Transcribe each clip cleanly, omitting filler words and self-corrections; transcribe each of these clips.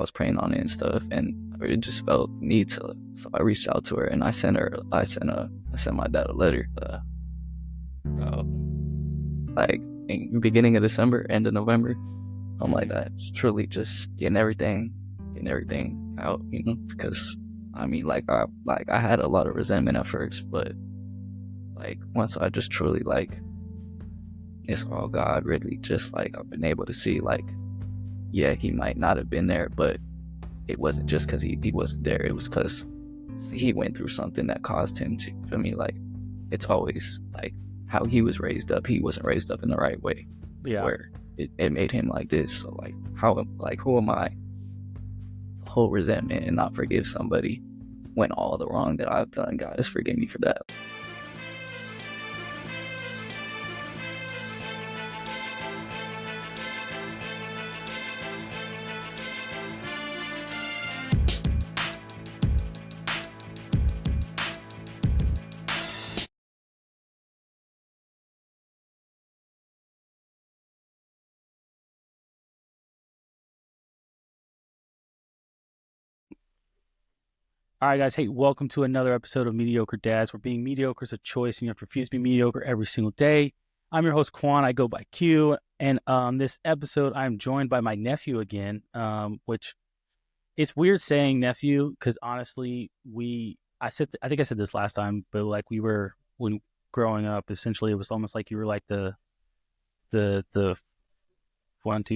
was praying on it and stuff, and I really just felt need to. So I reached out to her, and I sent my dad a letter, like in beginning of December, end of November. I'm like that, truly just getting everything out, because I mean, I had a lot of resentment at first, but like once I just truly like, it's all God, really. Just like I've been able to see, like, yeah, he might not have been there, but it wasn't just because he wasn't there. It was because he went through something that caused him to. For me, like, it's always like how he was raised up. He wasn't raised up in the right way, where it made him like this. So like, who am I? Hold resentment and not forgive somebody when all the wrong that I've done, God has forgiven me for that. All right, guys. Hey, welcome to another episode of Mediocre Dads, where being mediocre is a choice and you have to refuse to be mediocre every single day. I'm your host, Queon. I go by Q. And this episode, I'm joined by my nephew again, which it's weird saying nephew because honestly, I think I said this last time, but like when growing up, essentially it was almost like you were like the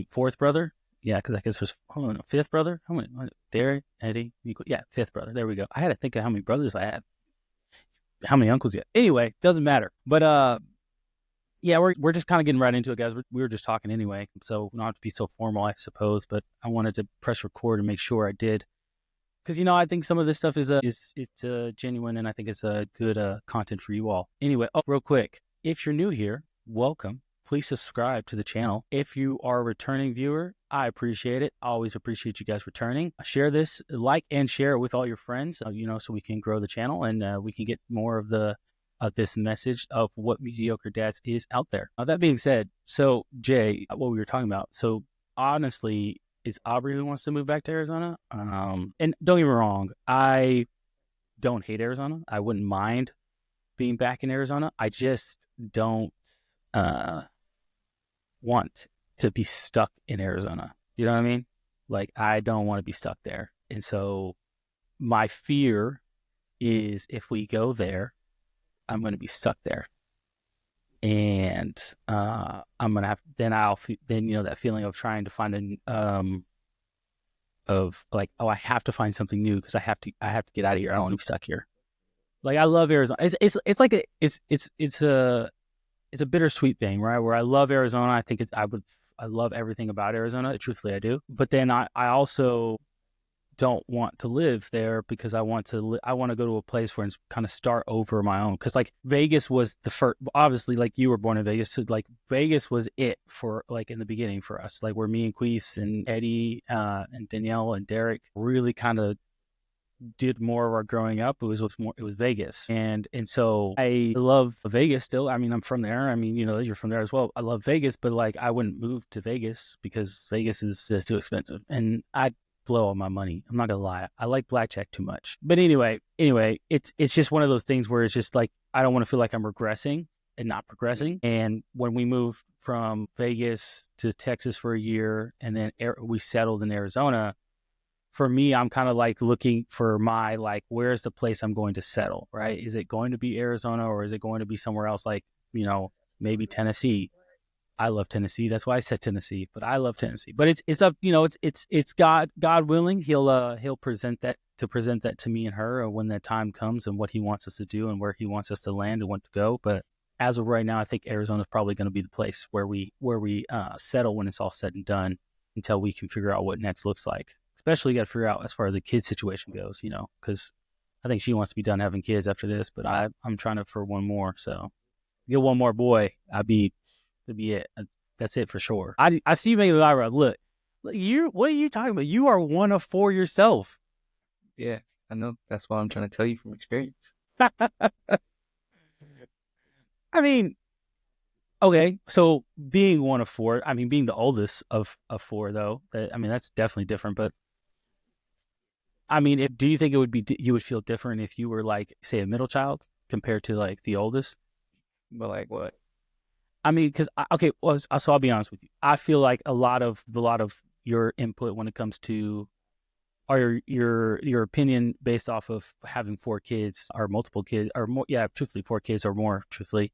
fourth brother. Yeah, because I guess there's fifth brother. How many? Derek, Eddie, yeah, fifth brother. There we go. I had to think of how many brothers I had, how many uncles yet. Anyway, doesn't matter. But yeah, we're just kind of getting right into it, guys. We were just talking anyway, so not to be so formal, I suppose. But I wanted to press record and make sure I did, because I think some of this stuff is genuine, and I think it's a good content for you all. Anyway, real quick, if you're new here, welcome. Please subscribe to the channel. If you are a returning viewer, I appreciate it. I always appreciate you guys returning. Share this, like and share it with all your friends, so we can grow the channel and we can get more of this message of what Mediocre Dads is out there. That being said, so Jay, what we were talking about. So honestly, it's Aubrey who wants to move back to Arizona. And don't get me wrong, I don't hate Arizona. I wouldn't mind being back in Arizona. I just don't want to be stuck in Arizona. You know what I mean? Like, I don't want to be stuck there. And so my fear is if we go there, I'm going to be stuck there. And I'm going to have, then that feeling of trying to find of like, oh, I have to find something new because I have to get out of here. I don't want to be stuck here. Like, I love Arizona. It's like it's a bittersweet thing, right? Where I love Arizona. I think I love everything about Arizona. Truthfully, I do. But then I also don't want to live there because I want to go to a place where it's kind of start over my own. Because like Vegas was the first, obviously, like you were born in Vegas. So like Vegas was it for like in the beginning for us, like where me and Queese and Eddie and Danielle and Derek really kind of did more of our growing up. It was Vegas. And so I love Vegas still. I mean, I'm from there. I mean, you're from there as well. I love Vegas, but like I wouldn't move to Vegas because Vegas is just too expensive. And I'd blow all my money. I'm not gonna lie. I like blackjack too much. But anyway, it's just one of those things where it's just like I don't want to feel like I'm regressing and not progressing. And when we moved from Vegas to Texas for a year and then we settled in Arizona, for me, I'm kind of like looking for where's the place I'm going to settle, right? Is it going to be Arizona or is it going to be somewhere else like, maybe Tennessee? I love Tennessee. That's why I said Tennessee, but I love Tennessee. But it's up, it's God willing. He'll present that to me and her when that time comes and what he wants us to do and where he wants us to land and want to go. But as of right now, I think Arizona is probably going to be the place where we settle when it's all said and done until we can figure out what next looks like. Especially got to figure out as far as the kid situation goes, because I think she wants to be done having kids after this, but I'm trying for one more. So get one more boy, that'd be it. That's it for sure. I see you making the eyebrow. Look, what are you talking about? You are one of four yourself. Yeah, I know. That's what I'm trying to tell you from experience. I mean, okay, so being one of four, I mean, being the oldest of four, though, that's definitely different. But I mean, do you think it would be you would feel different if you were like, say, a middle child compared to like the oldest? But like what? I mean, because okay, well, so I'll be honest with you. I feel like a lot of your input when it comes to or your opinion based off of having four kids or multiple kids or more, yeah, truthfully, four kids or more, truthfully,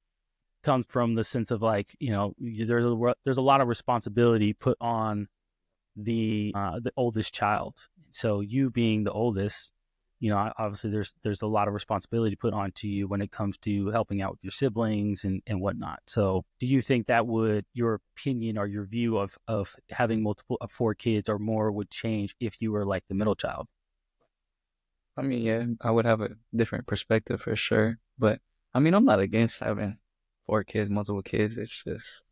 comes from the sense of like, there's a lot of responsibility put on the oldest child. So you being the oldest, obviously there's a lot of responsibility put onto you when it comes to helping out with your siblings and whatnot. So do you think that would your opinion or your view of having multiple of four kids or more would change if you were like the middle child? I mean, yeah, I would have a different perspective for sure. But I mean, I'm not against having four kids, multiple kids. It's just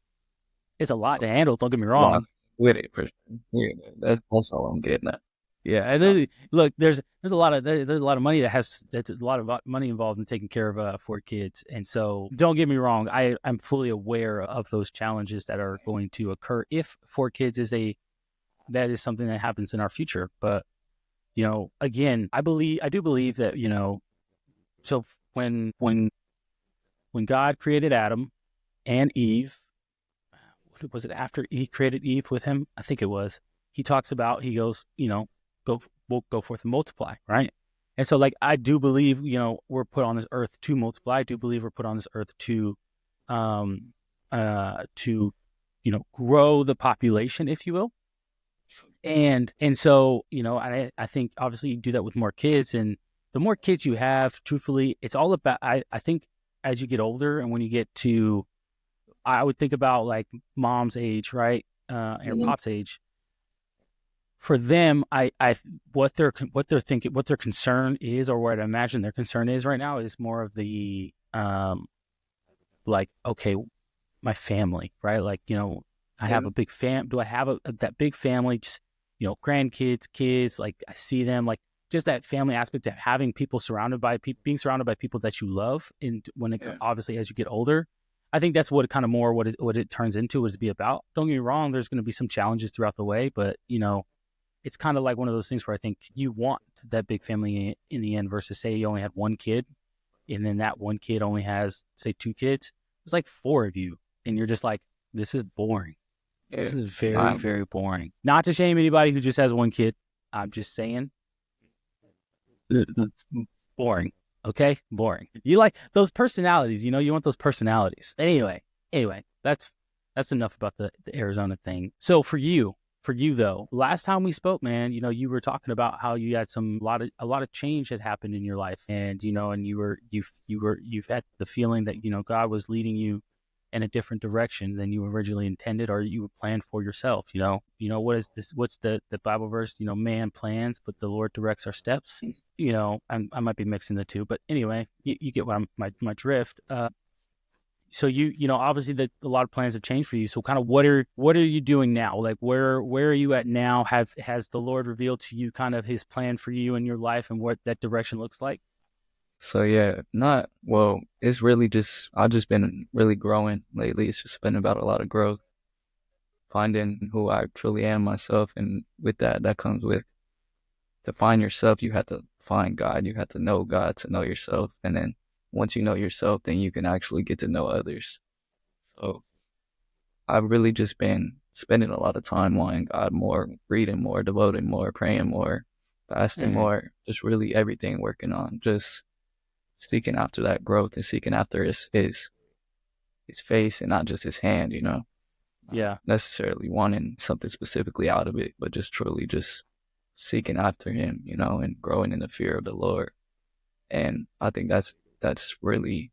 It's a lot to handle. Don't get me a lot wrong. with it for sure. Yeah, that's all I'm getting at. Yeah, and look, there's a lot of money that's a lot of money involved in taking care of four kids, and so don't get me wrong, I'm fully aware of those challenges that are going to occur if four kids that is something that happens in our future. But again, I do believe that so when God created Adam and Eve, was it after he created Eve with him? I think it was. He goes, we'll go forth and multiply, right? And so, like, I do believe, we're put on this earth to multiply. I do believe we're put on this earth um, to, grow the population, if you will. And so, I think obviously you do that with more kids, and the more kids you have, truthfully, it's all about. I think as you get older, and when you get to I would think about like mom's age, right, or pop's age. For them, what they're thinking, what their concern is, or what I imagine their concern is right now is more of the like, okay, my family, right? Like, I have a big do I have that big family? Just grandkids, kids, like I see them, like just that family aspect of having people being surrounded by people that you love, and when it obviously as you get older. I think that's what kind of more what it turns into is to be about. Don't get me wrong, there's going to be some challenges throughout the way, but it's kind of like one of those things where I think you want that big family in the end versus say you only had one kid and then that one kid only has say two kids. It's like four of you and you're just like, this is boring. This is very, very boring. Not to shame anybody who just has one kid. I'm just saying boring. Okay, boring. You like those personalities, you want those personalities. Anyway, that's enough about the Arizona thing. So for you though, last time we spoke, man, you were talking about how you had a lot of change had happened in your life, and and you've had the feeling that God was leading you in a different direction than you originally intended or you planned for yourself. What is this? What's the Bible verse? Man plans, but the Lord directs our steps. I might be mixing the two, but anyway, you get what my drift. So obviously that a lot of plans have changed for you. So kind of what are you doing now? Like where are you at now? Has the Lord revealed to you kind of his plan for you in your life and what that direction looks like? So yeah, it's really just I've just been really growing lately. It's just been about a lot of growth, finding who I truly am myself, and with that comes with to find yourself, you have to find God. You have to know God to know yourself. And then once you know yourself, then you can actually get to know others. So I've really just been spending a lot of time wanting God more, reading more, devoting more, praying more, fasting more, just really everything working on, just seeking after that growth and seeking after his face and not just his hand, Yeah. necessarily wanting something specifically out of it, but just truly just seeking after him, and growing in the fear of the Lord. And I think that's really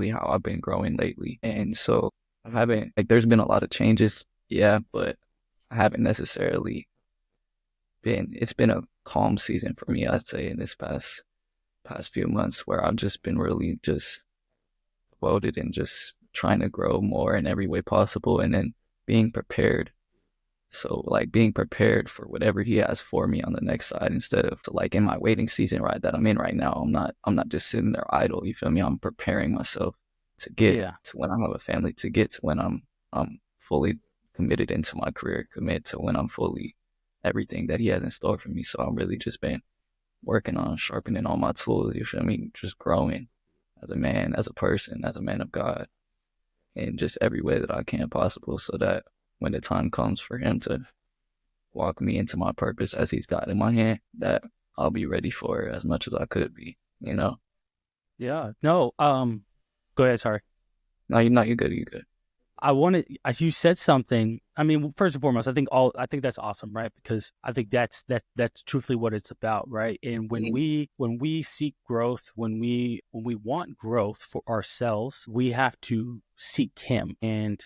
how I've been growing lately. And so I haven't there's been a lot of changes, yeah, but I haven't necessarily it's been a calm season for me, I'd say, in this past few months where I've just been really just devoted and just trying to grow more in every way possible and then being prepared. So like being prepared for whatever he has for me on the next side instead of like in my waiting season right that I'm in right now. I'm not just sitting there idle, you feel me? I'm preparing myself to get to when I have a family, to get to when I'm fully committed into my career, commit to when I'm fully everything that he has in store for me. So I'm really just been working on sharpening all my tools, you feel me? Just growing as a man, as a person, as a man of God, in just every way that I can possible, so that when the time comes for him to walk me into my purpose as he's got in my hand, that I'll be ready for it as much as I could be, you know? Yeah. No. Go ahead. Sorry. No, you're good, you're good. I wanted, as you said something. I mean, first and foremost, I think that's awesome, right? Because I think that's truthfully what it's about, right? And when we seek growth, when we want growth for ourselves, we have to seek Him. And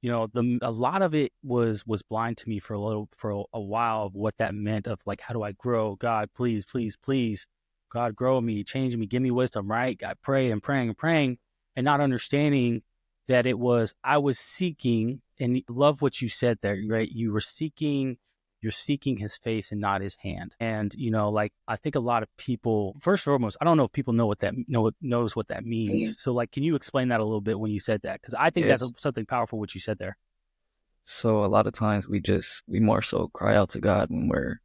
a lot of it was blind to me for a while of what that meant, of like, how do I grow? God, please, please, please, God, grow me, change me, give me wisdom, right? I pray and praying and praying, and not understanding that I was seeking, and love what you said there, right? You're seeking his face and not his hand. And, like, I think a lot of people, first and foremost, I don't know if people knows what that means. So, like, can you explain that a little bit when you said that? Because I think that's something powerful, what you said there. So a lot of times we more so cry out to God when we're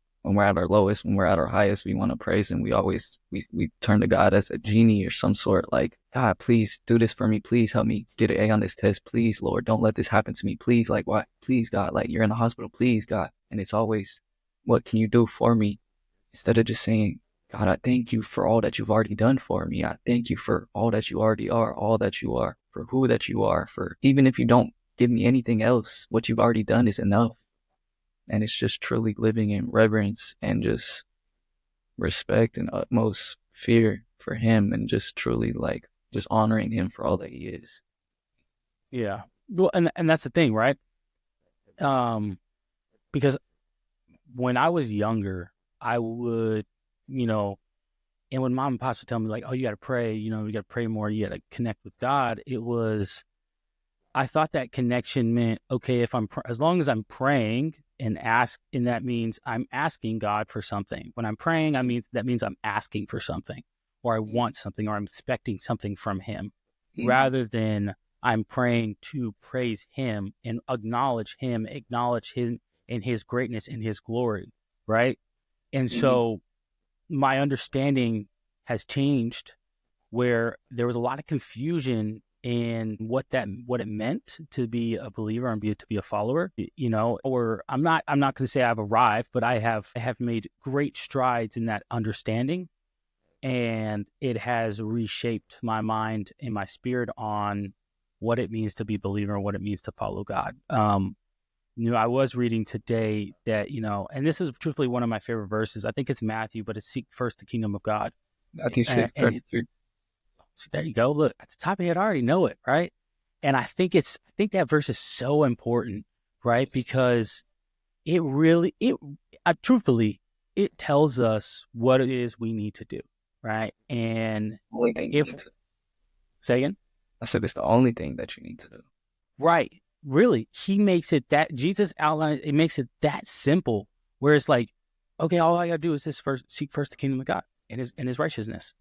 at our lowest, when we're at our highest. We want to praise him. We turn to God as a genie or some sort, like, God, please do this for me. Please help me get an A on this test. Please, Lord, don't let this happen to me. Please, like, why? Please, God, like, you're in the hospital. Please, God. And it's always, what can you do for me? Instead of just saying, God, I thank you for all that you've already done for me. I thank you for all that you already are, all that you are, for who that you are, for even if you don't give me anything else, what you've already done is enough. And it's just truly living in reverence and just respect and utmost fear for him, and just truly, like, just honoring him for all that he is. Yeah. Well, and that's the thing, right? Because when I was younger, I would, and when mom and pops would tell me, like, oh, you got to pray, you got to pray more, you got to connect with God. I thought that connection meant, okay, as long as I'm praying and that means I'm asking God for something. When I'm praying, that means I'm asking for something, or I want something, or I'm expecting something from him, rather than I'm praying to praise him and acknowledge him in his greatness and his glory, right? And so my understanding has changed, where there was a lot of confusion in what it meant to be a believer and to be a follower, or I'm not going to say I've arrived, but I have made great strides in that understanding, and it has reshaped my mind and my spirit on what it means to be a believer and what it means to follow God. I was reading today that, and this is truthfully one of my favorite verses. I think it's Matthew, but it's seek first the kingdom of God. Matthew 6:33. So there you go. Look, at the top of your head, I already know it, right? And I think that verse is so important, right? Because truthfully, it tells us what it is we need to do, right? And say again? I said it's the only thing that you need to do. Right. Really, he makes it that Jesus outlined. It makes it that simple, where it's like, okay, all I gotta do is seek first the kingdom of God and his righteousness.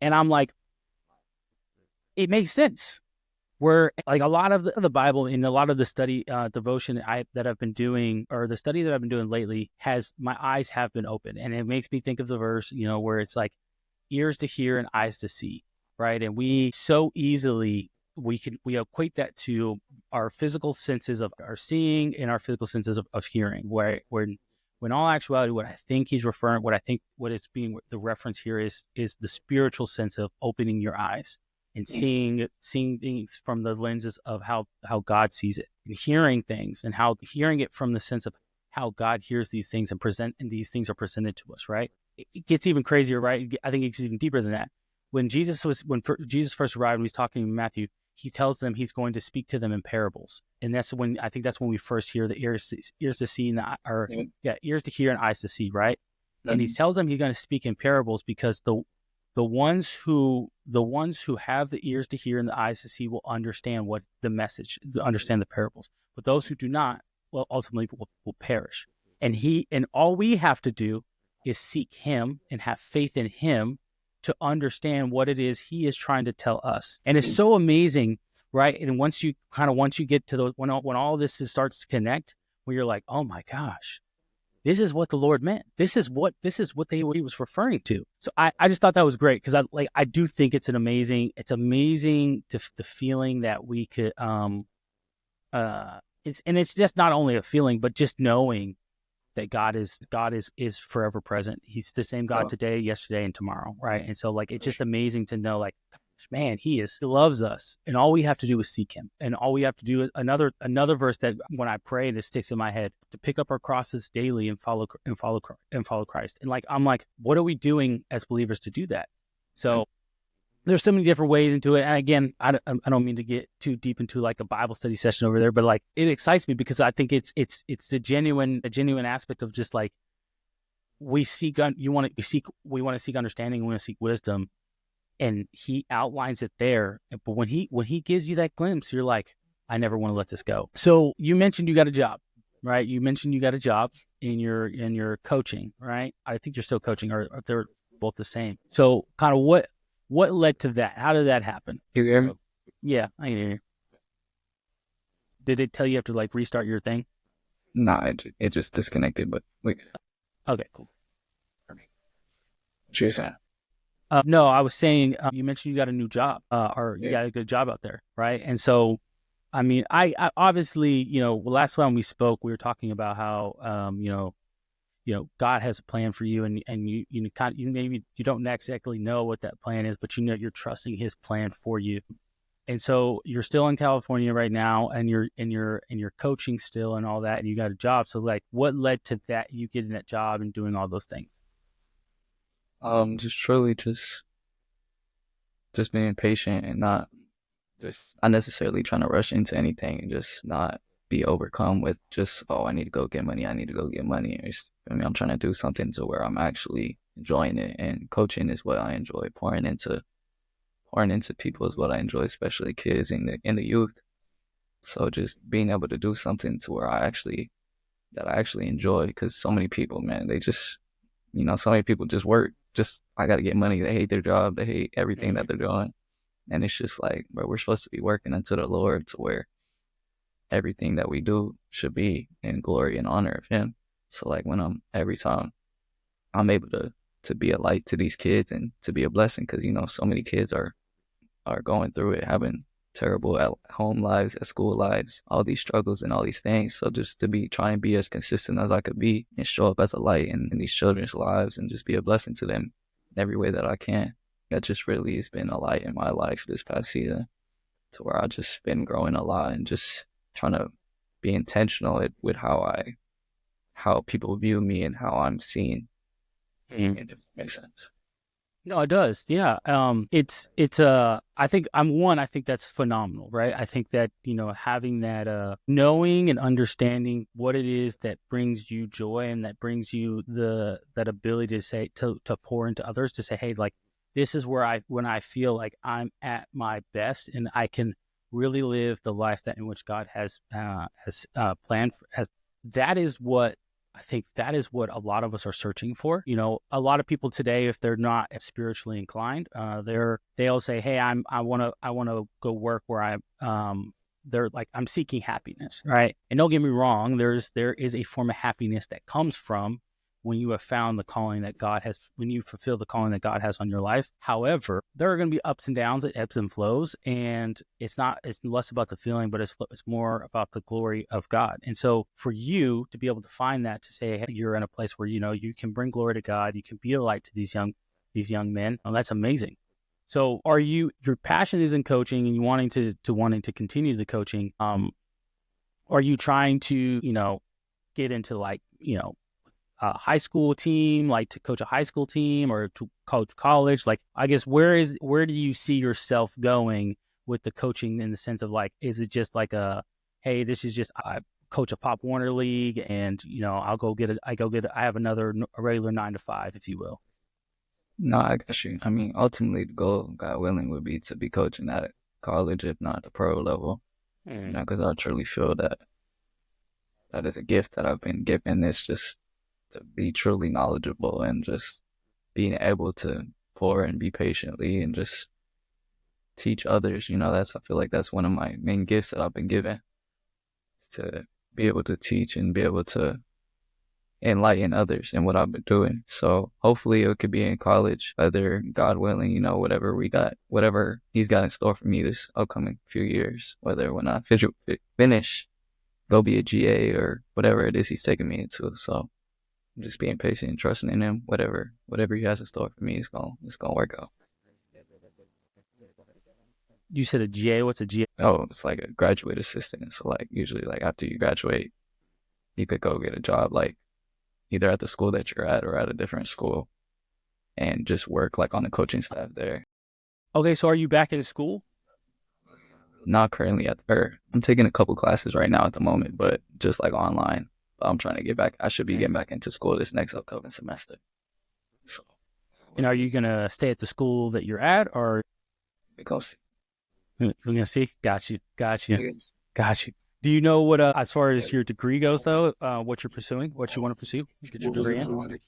And I'm like, it makes sense. Where, like, a lot of the Bible and a lot of the study devotion that I've been doing, or the study that I've been doing lately, my eyes have been open, and it makes me think of the verse, where it's like, ears to hear and eyes to see, right? And we so easily we equate that to our physical senses of our seeing and our physical senses of hearing, where when all actuality, what is being the reference here is the spiritual sense of opening your eyes and seeing things from the lenses of how God sees it, and hearing things and hearing it from the sense of how God hears these things and these things are presented to us, right? It gets even crazier, right? I think it gets even deeper than that. When Jesus first arrived and he's talking to Matthew, he tells them he's going to speak to them in parables. And that's when we first hear the ears to see and ears to hear and eyes to see, right? Mm-hmm. And he tells them he's going to speak in parables, because the ones who have the ears to hear and the eyes to see will understand what the message, understand the parables. But those who do not, well, ultimately will perish. And all we have to do is seek him and have faith in him to understand what it is he is trying to tell us. And it's so amazing, right? And once you get to when all this starts to connect, where you're like, oh my gosh, this is what the Lord meant. This is what he was referring to. So I just thought that was great because I do think it's amazing to the feeling that we could it's just not only a feeling, but just knowing that God is forever present. He's the same God today, yesterday, and tomorrow, right? And so like it's just amazing to know like, man, he loves us, and all we have to do is seek him. And all we have to do is another verse that when I pray, this sticks in my head, to pick up our crosses daily and follow Christ. And like I'm like, what are we doing as believers to do that? So there's so many different ways into it. And again, I don't mean to get too deep into like a Bible study session over there, but like it excites me because I think it's the genuine aspect of just like we want to seek understanding, we want to seek wisdom, and he outlines it there. But when he gives you that glimpse, you're like, I never want to let this go. So you mentioned you got a job, right? You mentioned you got a job in your coaching, right? I think you're still coaching, or they're both the same. So kind of what led to that? How did that happen? You hear me? Yeah, I can hear you. Did it tell you have to like restart your thing? Nah, it just disconnected, but wait. Okay, cool. What you saying? No, I was saying you mentioned you got a new job, or you got a good job out there, right? And so, I mean, I obviously, last time we spoke, we were talking about how, God has a plan for you, and you maybe you don't exactly know what that plan is, but you're trusting His plan for you. And so you're still in California right now, and you're coaching still and all that, and you got a job. So like, what led to that? You getting that job and doing all those things? Just truly just being patient and not just unnecessarily trying to rush into anything, and just not be overcome with just, oh, I need to go get money. I'm trying to do something to where I'm actually enjoying it, and coaching is what I enjoy. Pouring into people is what I enjoy, especially kids and the youth. So just being able to do something to where I actually enjoy, because so many people, man, they just, so many people just work. Just, I got to get money. They hate their job. They hate everything that they're doing. And it's just like, bro, we're supposed to be working unto the Lord, to where everything that we do should be in glory and honor of Him. So like every time I'm able to be a light to these kids and to be a blessing, because, so many kids are going through it, having terrible at home lives, at school lives, all these struggles and all these things. So just to try and be as consistent as I could be, and show up as a light in these children's lives, and just be a blessing to them in every way that I can. That just really has been a light in my life this past season, to where I've just been growing a lot, and just trying to be intentional with how people view me and how I'm seen. If it makes sense. No, it does. Yeah. I think that's phenomenal, right? I think that, having that, knowing and understanding what it is that brings you joy, and that brings you that ability to say, to pour into others, to say, hey, like, this is when I feel like I'm at my best, and I can really live the life in which God has planned. That is what I think, that is what a lot of us are searching for. A lot of people today, if they're not spiritually inclined, they'll say, hey, I want to go work where they're like, I'm seeking happiness, right? And don't get me wrong, there is a form of happiness that comes from when you have found the calling that God has, when you fulfill the calling that God has on your life. However, there are going to be ups and downs, ebbs and flows, and it's less about the feeling, but it's more about the glory of God. And so for you to be able to find that, to say, hey, you're in a place where, you can bring glory to God, you can be a light to these young men. Oh, that's amazing. So your passion is in coaching, and you wanting to continue the coaching. Are you trying to, get into like, a high school team, like to coach a high school team, or to coach college? Like, I guess where do you see yourself going with the coaching, in the sense of like, is it just like hey, this is just, I coach a Pop Warner league, and I have a regular 9 to 5, if you will. No, I got you. I mean, ultimately the goal, God willing, would be to be coaching at college, if not the pro level. Because I truly feel that is a gift that I've been given. It's just to be truly knowledgeable, and just being able to pour and be patiently, and just teach others. I feel like that's one of my main gifts that I've been given, to be able to teach and be able to enlighten others in what I've been doing. So hopefully it could be in college, whether God willing, whatever he's got in store for me this upcoming few years, whether when I finish, go be a GA or whatever it is he's taking me into. So I'm just being patient and trusting in him. Whatever he has in store for me, it's gonna work out. You said a GA. What's a GA? Oh, it's like a graduate assistant. So like usually like after you graduate, you could go get a job like either at the school that you're at or at a different school and just work like on the coaching staff there. Okay, so are you back in school? Not currently I'm taking a couple classes right now at the moment, but just like online. I'm trying to get back. I should be getting back into school this next upcoming semester. So, And are you gonna stay at the school that you're at, or because we're gonna see? Got you. Do you know what, as far as your degree goes, though, what you're pursuing, what you want to pursue, get your degree in?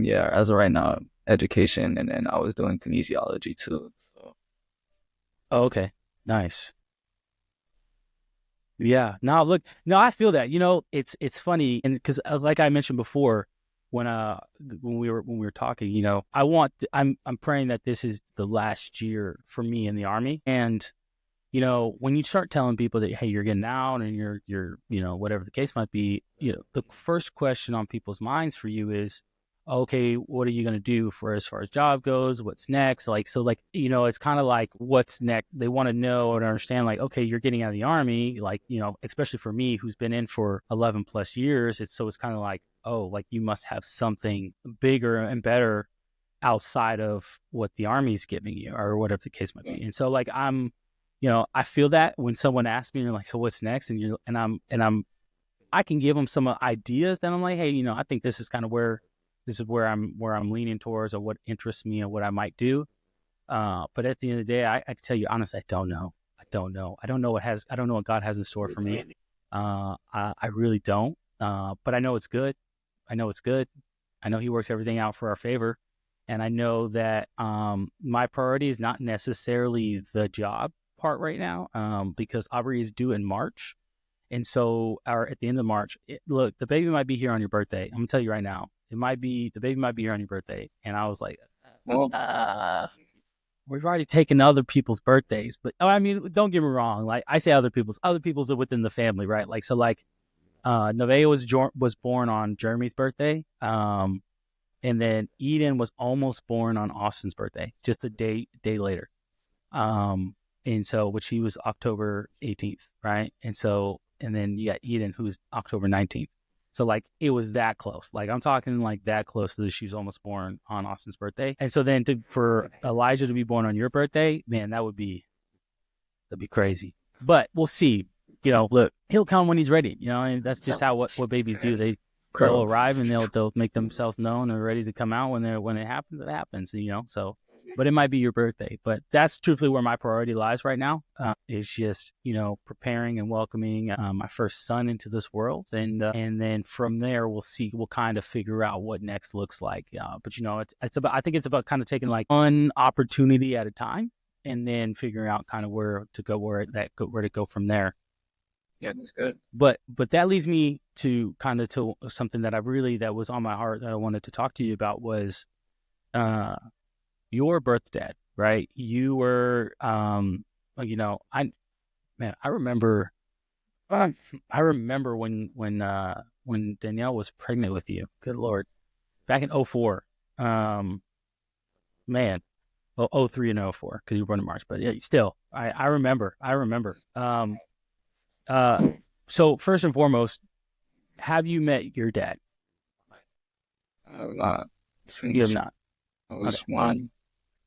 Yeah, as of right now, education, and then I was doing kinesiology too. So. Oh, okay, nice. Yeah. No, I feel that. It's funny, and because like I mentioned before, when we were talking, I'm praying that this is the last year for me in the Army, and when you start telling people that, hey, you're getting out and you're whatever the case might be, the first question on people's minds for you is, okay, what are you going to do for as far as job goes? What's next? It's kind of like, what's next? They want to know and understand, like, okay, you're getting out of the Army, like, especially for me, who's been in for 11 plus years. It's kind of like, oh, like you must have something bigger and better outside of what the Army's giving you or whatever the case might be. And so like, I feel that when someone asks me, and you're like, so what's next? I can give them some ideas. Then I'm like, hey, I think this is kind of where I'm leaning towards, or what interests me, or what I might do. But at the end of the day, I can tell you honestly, I don't know. I don't know what God has in store for me. I really don't. But I know it's good. I know He works everything out for our favor. And I know that my priority is not necessarily the job part right now, because Aubrey is due in March. And so at the end of March, look, the baby might be here on your birthday. I'm gonna tell you right now, the baby might be here on your birthday. And I was like, we've already taken other people's birthdays, but I mean, don't get me wrong. Like I say, other people's are within the family, right? Like, so like, Nevaeh was born on Jeremy's birthday. And then Eden was almost born on Austin's birthday, just a day later. And so, which he was October 18th, right? And then you got Eden, who's October 19th. So like, it was that close. Like I'm talking like that close to she was almost born on Austin's birthday. And so then for Elijah to be born on your birthday, man, that'd be crazy. But we'll see. Look, he'll come when he's ready. And that's just how what babies do. They'll arrive and they'll make themselves known and ready to come out when it happens. It happens. So. But it might be your birthday. But that's truthfully where my priority lies right now. Is just preparing and welcoming my first son into this world, and then from there we'll kind of figure out what next looks like. But I think it's about kind of taking like one opportunity at a time, and then figuring out kind of where to go from there. Yeah, that's good. But that leads me to kind of to something that that was on my heart that I wanted to talk to you about was your birth dad, right? You were, I remember when Danielle was pregnant with you. Good Lord, back in 2004. Man, well, 2003 and 2004 because you were born in March. But yeah, still, I remember. So first and foremost, have you met your dad? You have not. I was one.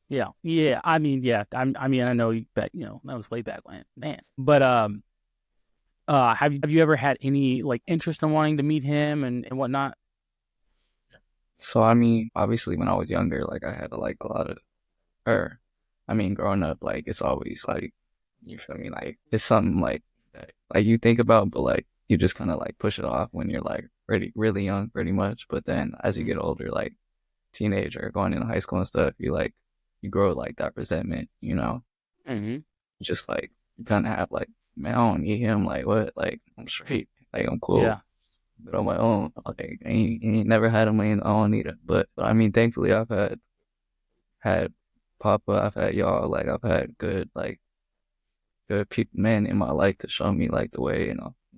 Yeah. I mean, yeah. I know back. That was way back when, man. But have you ever had any like interest in wanting to meet him and whatnot? So I mean, obviously, when I was younger, like I had like a lot of, growing up, like it's always like, you feel me, like it's something like that, like you think about, but like you just kind of like push it off when you're like really young, pretty much. But then as you get older, like teenager, going into high school and stuff, you grow like that resentment, Mm-hmm. just like you kind of have like, man, I don't need him. Like what? Like I'm straight. Like I'm cool. Yeah. But on my own, like, I ain't never had them. I don't need it. But I mean, thankfully, I've had Papa, I've had y'all. Like, I've had good people, men in my life to show me like the way,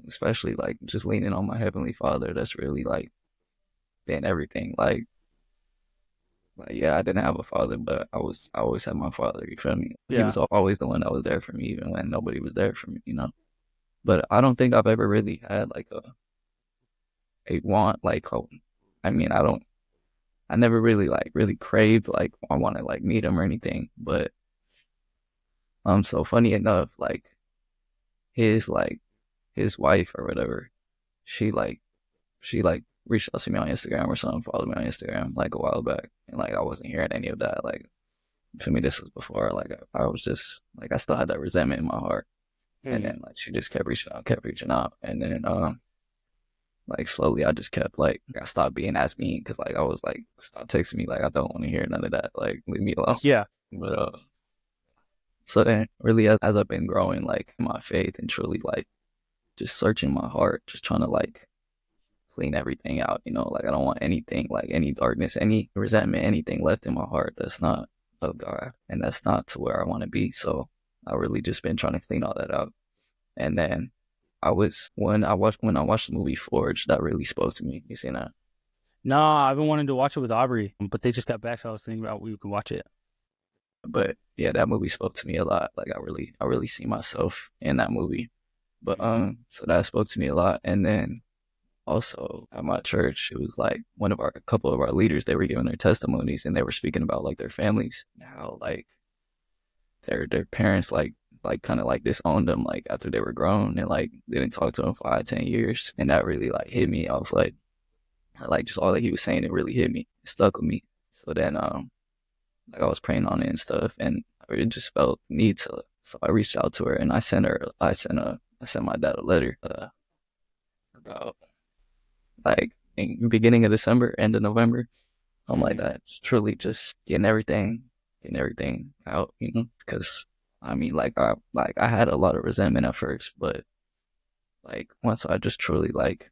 especially like just leaning on my heavenly Father. That's really like been everything. Like, yeah, I didn't have a father, but I always had my father. You feel me? He Yeah. was always the one that was there for me, even when nobody was there for me. But I don't think I've ever really had like a want. I mean, I never really like really craved like I want to like meet him or anything. But so funny enough, his like his wife or whatever, she like she like reached out to me on Instagram or something, followed me on Instagram like a while back, and like I wasn't hearing any of that. Like, for me, this was before like I was just like I still had that resentment in my heart, and Mm. then like she just kept reaching out, and then like slowly I just kept like I stopped being as mean because like I was like stop texting me, like I don't want to hear none of that, like leave me alone. Yeah. But so then really as I've been growing like in my faith and truly like just searching my heart, just trying to like clean everything out, like I don't want anything, like any darkness, any resentment, anything left in my heart that's not of God and that's not to where I want to be. So I really just been trying to clean all that out. And then when I watched the movie Forge, that really spoke to me. You seen that? No, I've been wanting to watch it with Aubrey, but they just got back, so I was thinking about we could watch it. But yeah, that movie spoke to me a lot. Like I really see myself in that movie. But so that spoke to me a lot. And then also at my church, it was like a couple of our leaders, they were giving their testimonies and they were speaking about like their families, how like their parents like kind of like disowned them like after they were grown and like they didn't talk to them for 5, 10 years. And that really like hit me. I was like just all that he was saying, it really hit me. It stuck with me. So then like I was praying on it and stuff, and I really just felt need to. So I reached out to her and I sent my dad a letter about like in beginning of December, end of November, something like Mm. that. It's truly just getting everything out, because I mean, I had a lot of resentment at first, but like once I just truly like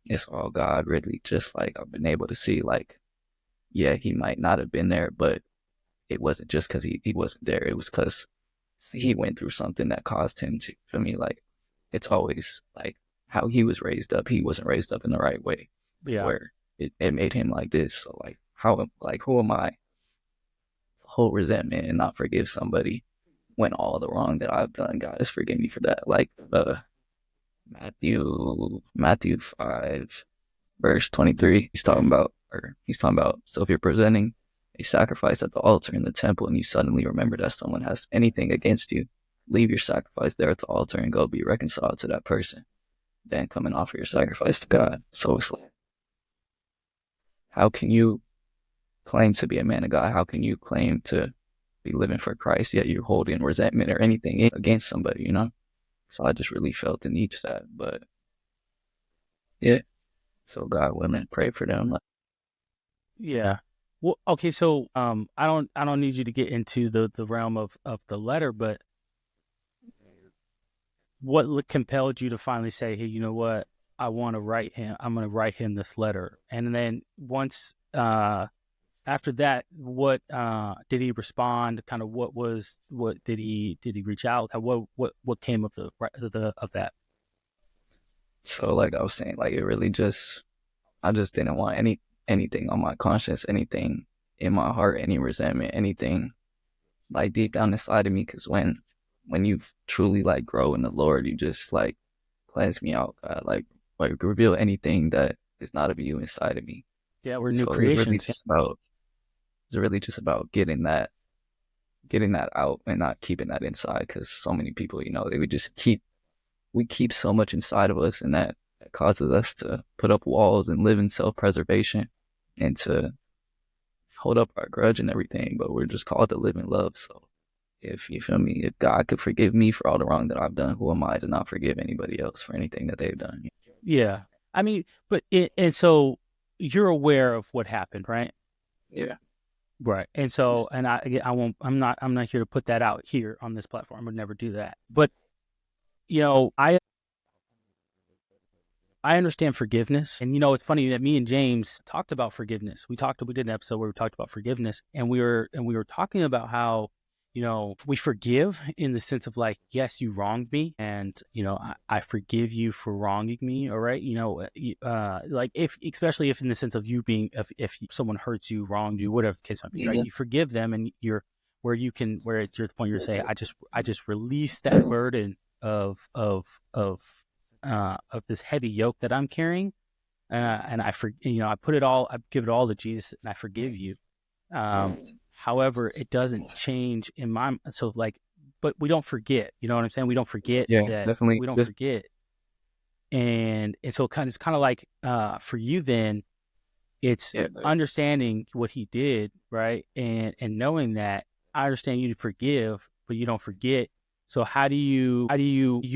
it's all God, really, just like I've been able to see like, yeah, he might not have been there, but it wasn't just because he wasn't there. It was because he went through something that caused him to. For me, like it's always like how he was raised up. He wasn't raised up in the right way, Yeah. where it made him like this. So like who am I? Hold resentment and not forgive somebody when all the wrong that I've done, God has forgiven me for that. Like Matthew 5 verse 23, Mm. he's talking about, so if you're presenting a sacrifice at the altar in the temple and you suddenly remember that someone has anything against you, leave your sacrifice there at the altar and go be reconciled to that person. Then come and offer your sacrifice to God. So it's like, how can you claim to be a man of God? How can you claim to be living for Christ, yet you're holding resentment or anything against somebody? So I just really felt the need to that. But yeah, so God willing, pray for them. Yeah. Well, okay, so I don't need you to get into the realm of the letter, but what compelled you to finally say, hey, you know what? I want to write him. I'm going to write him this letter. And then once after that, what did he respond? Kind of what did he reach out? What came of the of that? So like I was saying, like it really just I just didn't want anything on my conscience, anything in my heart, any resentment, anything like deep down inside of me. Because when you truly like grow in the Lord, you just like cleanse me out, God, like reveal anything that is not of you inside of me. Yeah, we're new So creations. it's really just about getting that out and not keeping that inside. Because so many people, they would just we keep so much inside of us, and that causes us to put up walls and live in self-preservation and to hold up our grudge and everything. But we're just called to live in love. So if you feel me, if God could forgive me for all the wrong that I've done, who am I to not forgive anybody else for anything that they've done? Yeah, I mean, but and so you're aware of what happened, right? Yeah. Right. And so, and I won't, I'm not here to put that out here on this platform. I would never do that. But, you know, I understand forgiveness. And, it's funny that me and James talked about forgiveness. We did an episode where we talked about forgiveness, and we were talking about how, we forgive in the sense of like, yes, you wronged me, and, I forgive you for wronging me. All right. Like especially if in the sense of you being, if someone hurts you, wronged you, whatever the case might be, right? You forgive them, and where it's your point, you're saying, I just release that burden of this heavy yoke that I'm carrying, and I give it all to Jesus, and I forgive you. However, it doesn't change in my, so like, but we don't forget, you know what I'm saying? We don't forget Yeah, that definitely. we don't forget. And so it's kind of like, for you then, it's Yeah, understanding what he did, right? And knowing that I understand you to forgive, but you don't forget. So how do you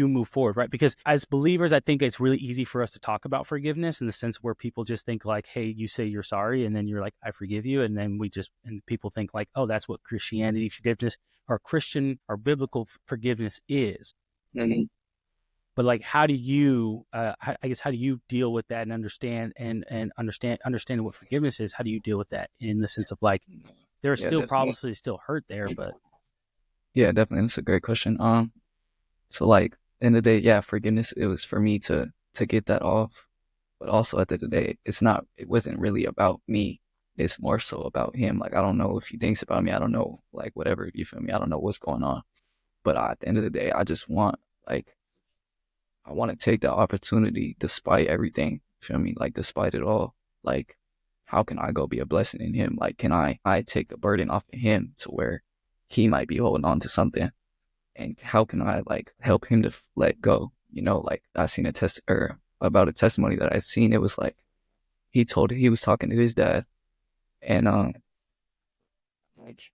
move forward, right? Because as believers, I think it's really easy for us to talk about forgiveness in the sense where people just think like, hey, you say you're sorry, and then you're like, I forgive you. And then and people think like, oh, that's what Christianity forgiveness or biblical forgiveness is. Mhm. But like, how do you, how do you deal with that and understand understanding what forgiveness is? How do you deal with that in the sense of like, there are Yeah, still definitely. probably still hurt there, but Yeah, definitely. That's a great question. So like, end of the day, yeah, forgiveness. It was for me to get that off, but also at the end of the day, it wasn't really about me. It's more so about him. Like, I don't know if he thinks about me. I don't know, like, whatever, you feel me? I don't know what's going on. But at the end of the day, like, I want to take the opportunity despite everything, feel me? Like, despite it all, like, how can I go be a blessing in him? Like, can I take the burden off of him to where he might be holding on to something? And how can I like help him to let go? Like I seen about a testimony that I seen. It was like, he was talking to his dad, and like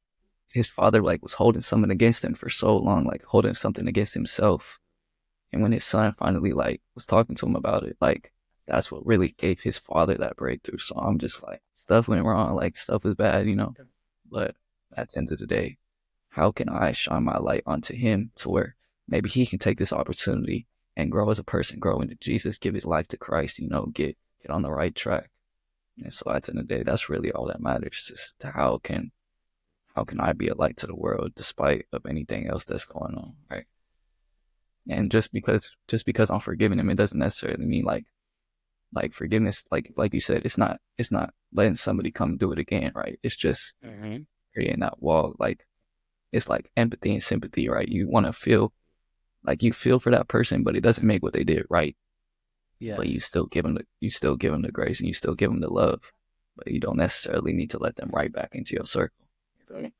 his father like was holding something against him for so long, like holding something against himself. And when his son finally like was talking to him about it, like that's what really gave his father that breakthrough. So I'm just like, stuff went wrong, like stuff was bad. But at the end of the day, how can I shine my light onto him to where maybe he can take this opportunity and grow as a person, grow into Jesus, give his life to Christ, get on the right track. And so at the end of the day, that's really all that matters. Just how can I be a light to the world despite of anything else that's going on, right? And just because I'm forgiving him, it doesn't necessarily mean like forgiveness, like you said, it's not letting somebody come do it again, right? It's just creating that wall. Like, it's like empathy and sympathy, right? You want to feel like you feel for that person, but it doesn't make what they did right. But you yes. still give them the grace, and you still give them the love, but you don't necessarily need to let them right back into your circle. You feel me?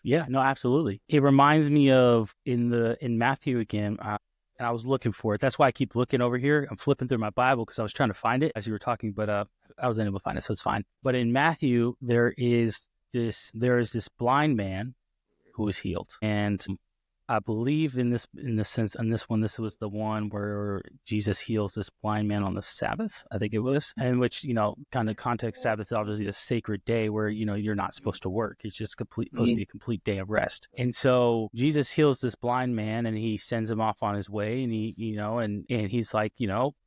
Yeah, no, absolutely. It reminds me of in Matthew again, and I was looking for it. That's why I keep looking over here. I'm flipping through my Bible because I was trying to find it as you were talking, but I was unable to find it, so it's fine. But in Matthew, there is this blind man who is healed, and I believe in this sense, on this one, this was the one where Jesus heals this blind man on the Sabbath, I think it was, in which, kind of context, Sabbath is obviously a sacred day where, you're not supposed to work. It's just supposed to be a complete day of rest. And so Jesus heals this blind man, and he sends him off on his way, and and he's like,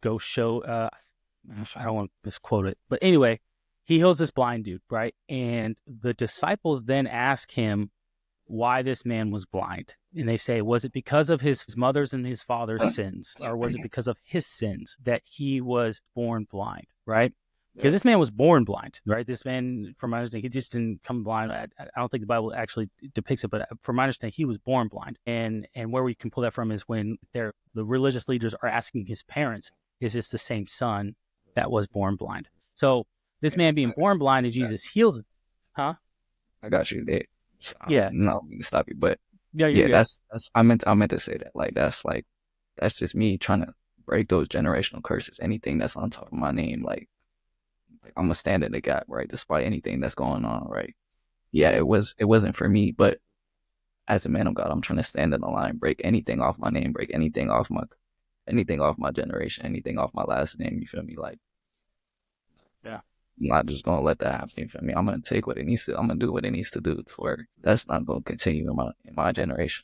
go show, I don't want to misquote it, but anyway, he heals this blind dude, right? And the disciples then ask him why this man was blind. And they say, was it because of his mother's and his father's sins? Or was it because of his sins that he was born blind, right? Because this man was born blind, right? This man, from my understanding, he just didn't come blind. I don't think the Bible actually depicts it, but from my understanding, he was born blind. And where we can pull that from is when the religious leaders are asking his parents, is this the same son that was born blind? So this man being born blind, and Jesus heals him. Huh? I got you. Yeah. No, I'm gonna stop you, but Yeah, you're yeah, good. that's I meant to say that. That's just me trying to break those generational curses. Anything that's on top of my name, like I'm gonna stand in the gap, right? Despite anything that's going on, right? Yeah, it wasn't for me, but as a man of God, I'm trying to stand in the line, break anything off my name, break anything off my generation, anything off my last name. You feel me? Like, Yeah. I'm not just gonna let that happen. You feel me? I'm gonna take what it needs to. I'm gonna do what it needs to do to where that's not gonna continue in my generation.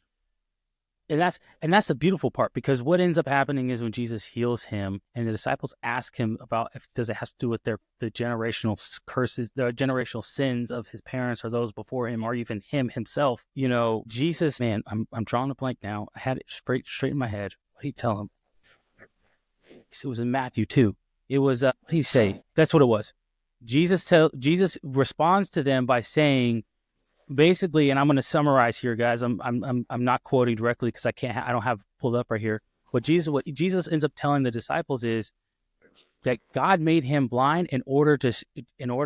And that's the beautiful part, because what ends up happening is when Jesus heals him and the disciples ask him about if does it have to do with the generational curses, the generational sins of his parents or those before him, or even him himself. Jesus, man, I'm drawing a blank now. I had it straight in my head. What did he tell him? It was in Matthew 2. It was what did he say? That's what it was. Jesus responds to them by saying, basically, and I'm going to summarize here, guys. I'm not quoting directly because I don't have it pulled up right here. What Jesus ends up telling the disciples is that God made him blind in order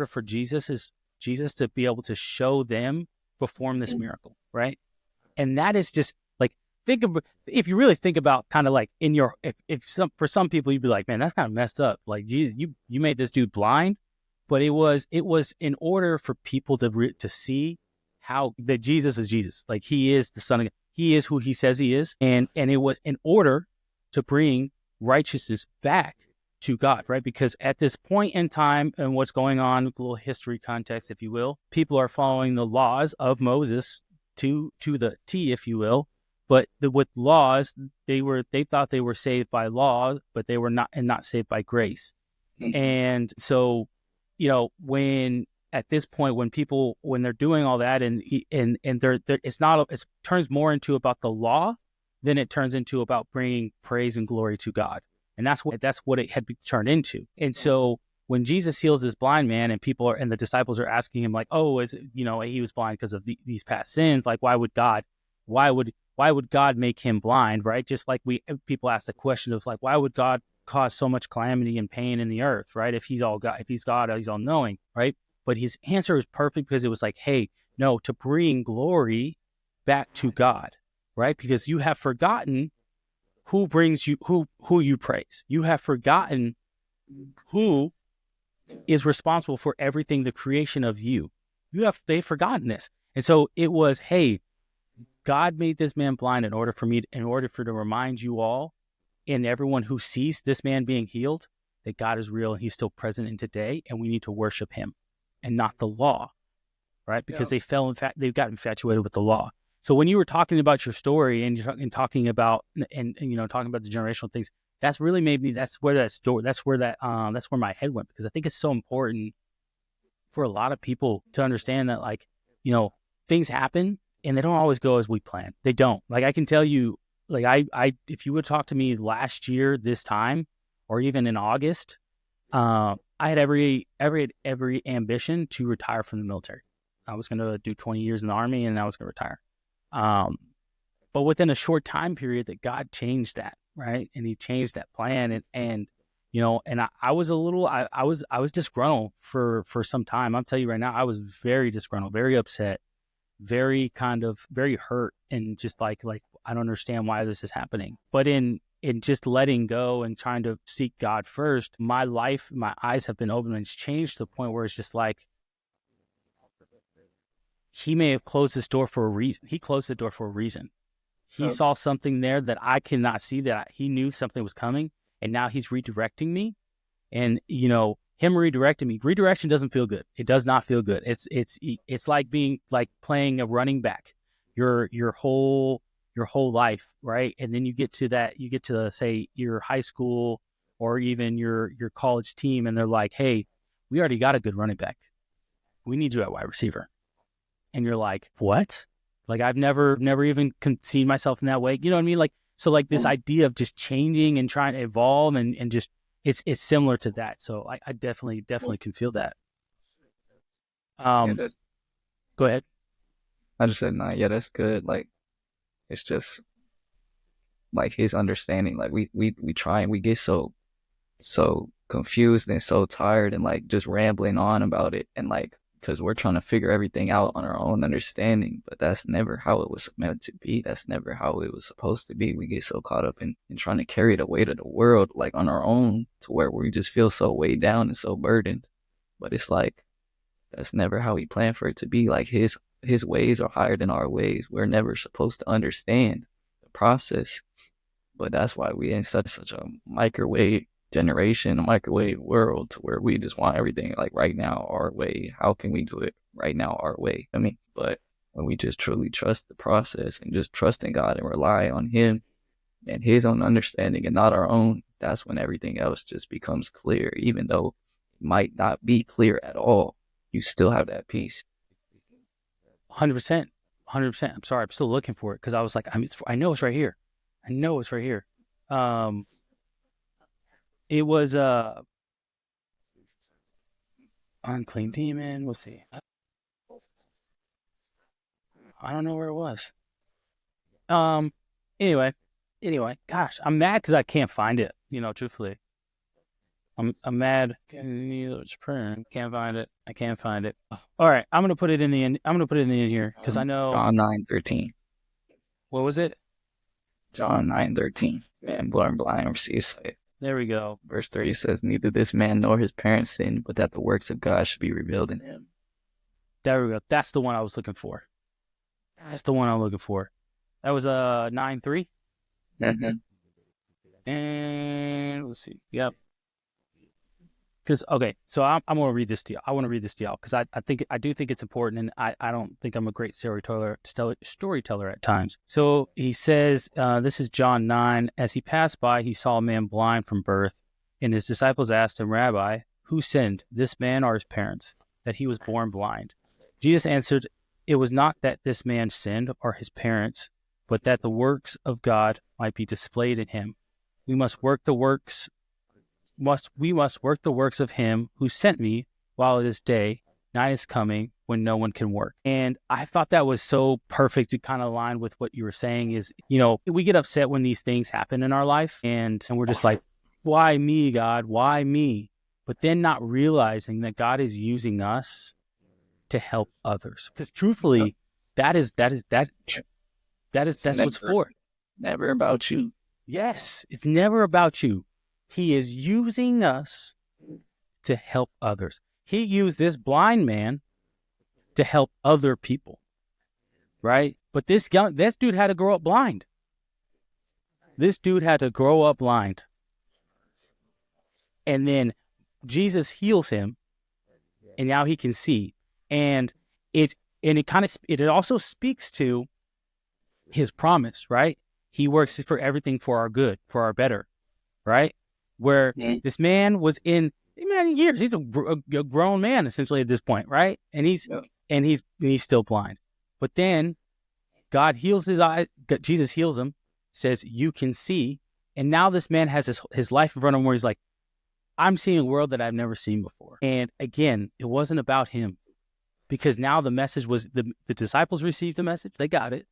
for Jesus to be able to show them perform this miracle, right? And that is just like, if you really think about kind of like for some people you'd be like, man, that's kind of messed up. Like, Jesus, you made this dude blind, but it was in order for people to see how that Jesus is Jesus. Like, he is the Son of God. He is who he says he is. And it was in order to bring righteousness back to God, right? Because at this point in time and what's going on, a little history context, if you will, people are following the laws of Moses to the T, if you will. But with laws, they thought they were saved by law, but they were not saved by grace. And so, when at this point, when they're doing all that and it turns more into about the law than it turns into about bringing praise and glory to God. And that's what it had turned into. And so when Jesus heals this blind man and the disciples are asking him like, oh, he was blind because of these past sins. Like, why would God make him blind? Right. Just like people ask the question of like, why would God cause so much calamity and pain in the earth? Right. If he's God, he's all knowing. Right. But his answer is perfect, because it was like, hey, no, to bring glory back to God, right? Because you have forgotten who you praise. You have forgotten who is responsible for everything, the creation of you. They've forgotten this. And so it was, hey, God made this man blind in order to remind you all and everyone who sees this man being healed that God is real and he's still present in today, and we need to worship him and not the law, right? Because they've got infatuated with the law. So when you were talking about your story and talking about talking about the generational things, that's really that's where my head went, because I think it's so important for a lot of people to understand that, like, things happen and they don't always go as we plan. They don't. Like, I can tell you, like, I if you would talk to me last year this time, or even in August, I had every ambition to retire from the military. I was going to do 20 years in the Army and I was going to retire. But within a short time period, that God changed that, right? And he changed that plan. And I was I was disgruntled for some time. I'll tell you right now, I was very disgruntled, very upset, very hurt, and just like, I don't understand why this is happening. But in just letting go and trying to seek God first, my eyes have been opened, and it's changed to the point where it's just like, he may have closed this door for a reason. He closed the door for a reason. He saw something there that I cannot see, that he knew something was coming, and now he's redirecting me. And, him redirecting me, redirection doesn't feel good. It does not feel good. It's like playing a running back your whole life, right? And then you get to say your high school or even your college team, and they're like, hey, we already got a good running back. We need you at wide receiver. And you're like, what? Like, I've never even seen myself in that way. You know what I mean? Like, so like this idea of just changing and trying to evolve and just, it's similar to that. So I definitely can feel that. Go ahead. I just said, nah, yeah, that's good. Like, it's just like his understanding. Like, we try and we get so confused and so tired and like just rambling on about it, and like, because we're trying to figure everything out on our own understanding, but that's never how it was meant to be. That's never how it was supposed to be. We get so caught up in trying to carry the weight of the world like on our own, to where we just feel so weighed down and so burdened. But it's like, that's never how he planned for it to be. Like, his ways are higher than our ways. We're never supposed to understand the process. But that's why we in such a microwave generation, a microwave world, to where we just want everything like right now, our way. How can we do it right now, our way? I mean, but when we just truly trust the process and just trust in God and rely on Him and His own understanding and not our own, that's when everything else just becomes clear. Even though it might not be clear at all, you still have that peace. 100%. 100%. I'm sorry. I'm still looking for it because I was like, I know it's right here. I know it's right here. It was unclean demon. Let's see. I don't know where it was. Anyway, gosh, I'm mad because I can't find it. Truthfully, I'm mad. Can't find it. I can't find it. All right, I'm gonna put it in the end. I'm gonna put it in the end here because I know. John 9:13. What was it? John 9:13. Man born blind receives sight. There we go. Verse 30 says, neither this man nor his parents sinned, but that the works of God should be revealed in him. There we go. That's the one I was looking for. That's the one I'm looking for. That was 9:3. Mm-hmm. And let's see. Yep. Because so I'm gonna read this to you. I want to read this to y'all because I do think it's important, and I don't think I'm a great storyteller at times. So he says, this is John 9. As he passed by, he saw a man blind from birth, and his disciples asked him, Rabbi, who sinned, this man or his parents, that he was born blind? Jesus answered, it was not that this man sinned or his parents, but that the works of God might be displayed in him. We must work the works of him who sent me while it is day. Night is coming when no one can work. And I thought that was so perfect to kind of align with what you were saying is, we get upset when these things happen in our life and we're just like, why me, God? Why me? But then not realizing that God is using us to help others. Because truthfully, that's what's for. Never about you. Yes, it's never about you. He is using us to help others. He used this blind man to help other people, right? But this dude had to grow up blind. This dude had to grow up blind. And then Jesus heals him, and now he can see. And it also speaks to his promise, right? He works for everything for our good, for our better, right? Where this man was in years. He's a grown man essentially at this point, right? And he's still blind. But then God heals his eye. Jesus heals him, says you can see, and now this man has his life in front of him where he's like, I'm seeing a world that I've never seen before. And again, it wasn't about him, because now the message was the disciples received the message. They got it,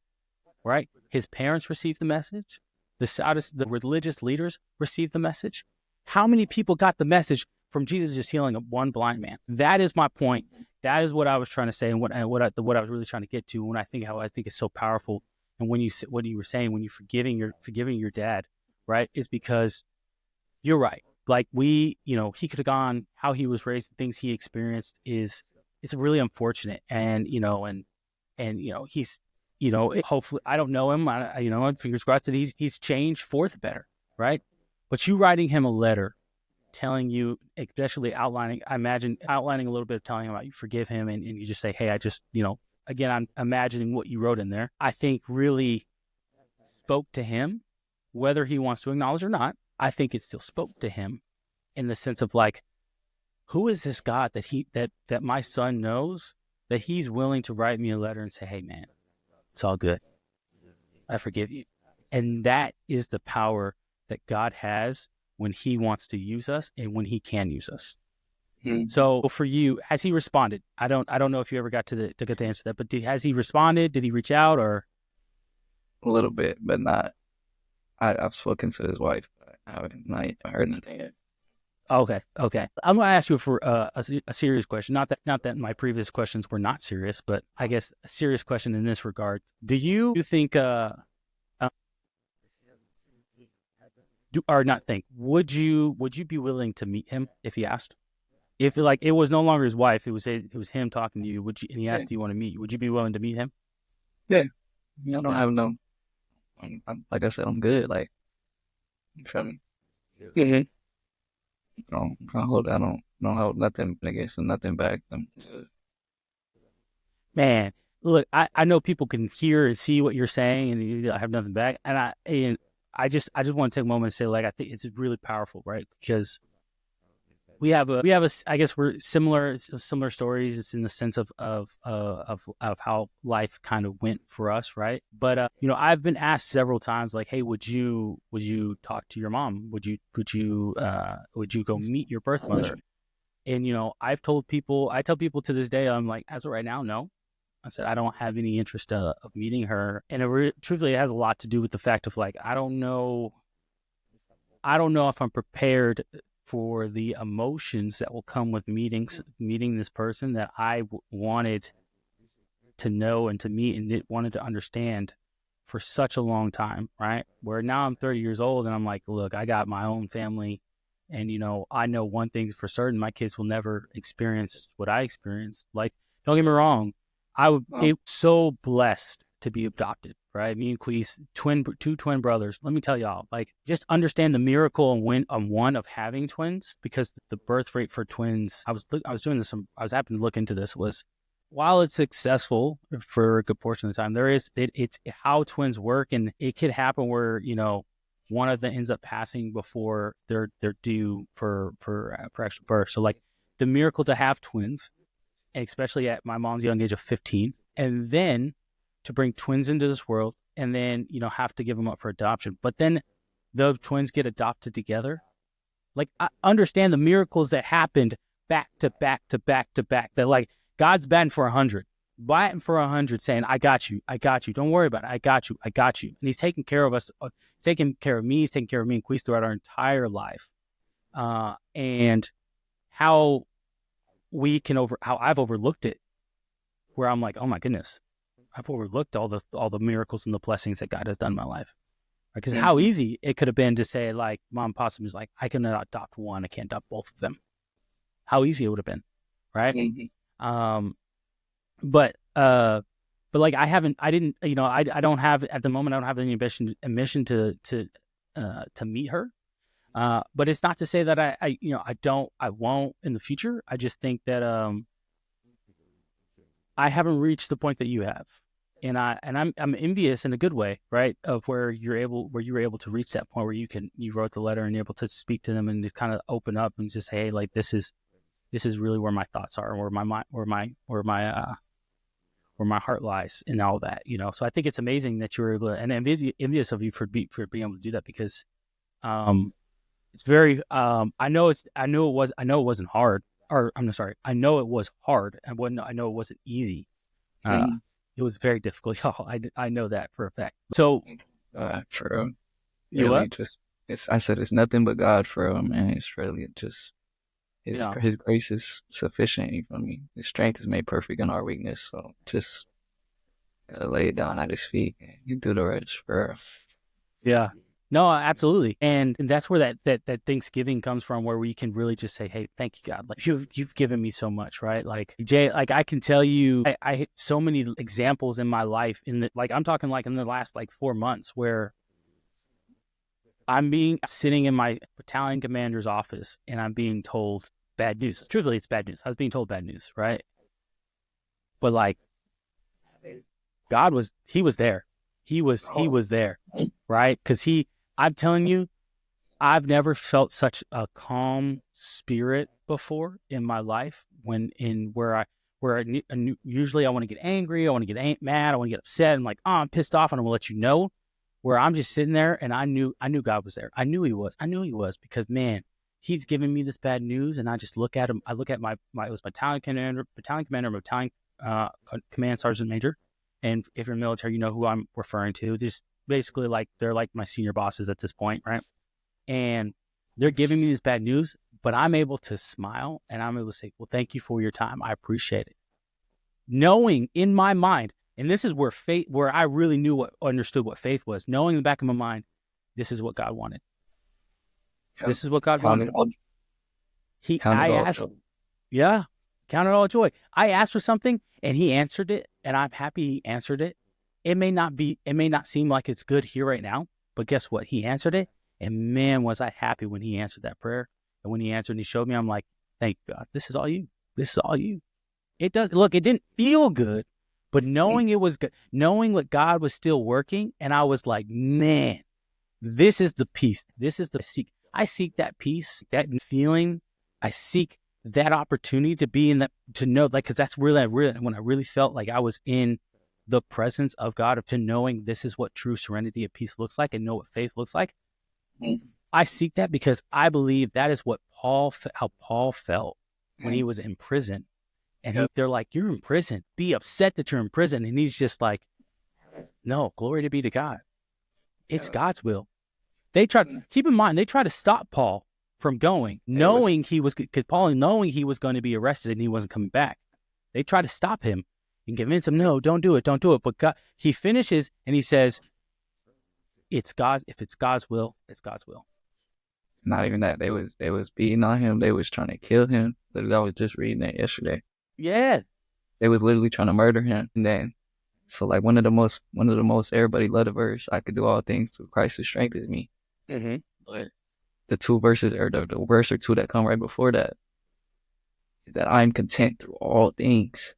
right? His parents received the message. The religious leaders received the message. How many people got the message from Jesus just healing one blind man? That is my point. That is what I was trying to say, and what I was really trying to get to. When I think it's so powerful, and what you were saying when you're forgiving your dad, right, is because you're right. Like he could have gone how he was raised, the things he experienced it's really unfortunate, and he's. Hopefully, I don't know him. And fingers crossed that he's changed for the better, right? But you writing him a letter, telling you, especially outlining a little bit of telling him about you forgive him, and you just say, hey, I just, again, I'm imagining what you wrote in there. I think really spoke to him, whether he wants to acknowledge or not. I think it still spoke to him in the sense of like, who is this God that my son knows, that he's willing to write me a letter and say, hey, man, it's all good. I forgive you. And that is the power that God has when he wants to use us and when he can use us. Mm-hmm. So for you, has he responded? I don't know if you ever got to get to answer that, but has he responded? Did he reach out or? A little bit, but not. I've spoken to his wife, but I haven't heard nothing yet. Okay. I'm going to ask you for a serious question. Not that my previous questions were not serious, but I guess a serious question in this regard. Do you think, would you be willing to meet him if he asked? If like it was no longer his wife, it was him talking to you, and he asked, do you want to meet you? Would you be willing to meet him? Yeah. I don't have no, like I said, I'm good. Like, you feel me? Mm-hmm. I don't hold nothing against him, nothing back. Man, look, I know people can hear and see what you're saying, and you have nothing back. I just want to take a moment and say, like, I think it's really powerful, right? Because I guess we're similar stories. It's in the sense of how life kind of went for us, right? But I've been asked several times, like, hey, would you talk to your mom? Would you go meet your birth mother? And I tell people to this day, I'm like, as of right now, no. I said I don't have any interest of meeting her, and truthfully, it has a lot to do with the fact of, like, I don't know if I'm prepared for the emotions that will come with meeting this person that I wanted to know and to meet and wanted to understand for such a long time, right? Where now I'm 30 years old and I'm like, look, I got my own family, and I know one thing for certain: my kids will never experience what I experienced. Like, don't get me wrong, I would be so blessed to be adopted, right? Me and Queese, two twin brothers. Let me tell y'all, like, just understand the miracle and one of having twins, because the birth rate for twins, I was happening to look into this, was, while it's successful for a good portion of the time, it's how twins work, and it could happen where one of them ends up passing before they're due for actual birth. So, like, the miracle to have twins, especially at my mom's young age of 15, and then to bring twins into this world, and then have to give them up for adoption, but then the twins get adopted together. Like, I understand the miracles that happened back to back to back to back, that, like, God's batting for 100, saying, I got you, don't worry about it, I got you, and he's taking care of us, he's taking care of me and Queese throughout our entire life. And how I've overlooked it, where I'm like, oh my goodness, I've overlooked all the miracles and the blessings that God has done in my life. Because how easy it could have been to say, like, Mom Possum is like, I can adopt one, I can't adopt both of them. How easy it would have been, right? But like, I don't have, at the moment, I don't have any ambition to meet her. But it's not to say that I won't in the future. I just think that I haven't reached the point that you have, and I'm envious in a good way, right? Of where you were able to reach that point where you wrote the letter and you're able to speak to them and just kind of open up and just say, hey, like, this is really where my thoughts are, where my heart lies, and all that, So I think it's amazing that you were able to, and envious of you for being able to do that, because it's very I know it wasn't hard, or I'm sorry, I know it was hard, and I know it wasn't easy. It was very difficult, y'all. I know that for a fact. So for you really, what? I said it's nothing but God, for real, man. It's really just His grace is sufficient. You feel me? His strength is made perfect in our weakness. So just gotta lay it down at His feet, and you do the rest, for real. Yeah. No, absolutely. And that's where that Thanksgiving comes from, where we can really just say, hey, thank you, God. Like, you've given me so much, right? Like, Jay, like, I can tell you, I hit so many examples in my life, I'm talking, like, in the last, like, 4 months, where I'm sitting in my battalion commander's office, and I'm being told bad news. Truthfully, it's bad news. I was being told bad news, right? But, like, God was there. He was there, right? Because I'm telling you, I've never felt such a calm spirit before in my life. Usually I want to get angry, I want to get mad, I want to get upset. I'm like, oh, I'm pissed off, and I'm gonna let you know. Where I'm just sitting there, and I knew God was there. I knew He was, because, man, He's giving me this bad news, and I just look at him. I look at my it was battalion commander, command sergeant major. And if you're military, you know who I'm referring to. Just basically, like, they're like my senior bosses at this point, right? And they're giving me this bad news, but I'm able to smile, and I'm able to say, well, thank you for your time. I appreciate it. Knowing in my mind, and this is where I really understood what faith was, knowing in the back of my mind, this is what God wanted. Yeah. This is what God wanted. Yeah. Count it all joy. I asked for something, and He answered it, and I'm happy He answered it. It may not seem like it's good here right now, but guess what? He answered it, and man, was I happy when He answered that prayer. And when He answered and He showed me, I'm like, thank God. This is all you. It didn't feel good, But knowing it was good, knowing what God was still working, and I was like, man, this is the peace. This is the seek. I seek that peace, that feeling. I seek that opportunity to be in that, to know, like, because that's really when I really felt like I was in the presence of God, of to knowing this is what true serenity and peace looks like, and know what faith looks like. I seek that because I believe that is what how Paul felt when he was in prison. And they're like, you're in prison. Be upset that you're in prison. And he's just like, no, glory to be to God. It's God's will. Keep in mind, they tried to stop Paul from going, knowing he was going to be arrested and he wasn't coming back. They tried to stop him and convince him, no, don't do it. But God, he finishes and he says, if it's God's will, it's God's will. Not even that. They was beating on him. They was trying to kill him. Literally, I was just reading that yesterday. Yeah. They was literally trying to murder him. And then, so like one of the most everybody love the verse, I could do all things through Christ who strengthens me. Mm-hmm. But the two verses, or the verse or two that come right before that, that I'm content through all things.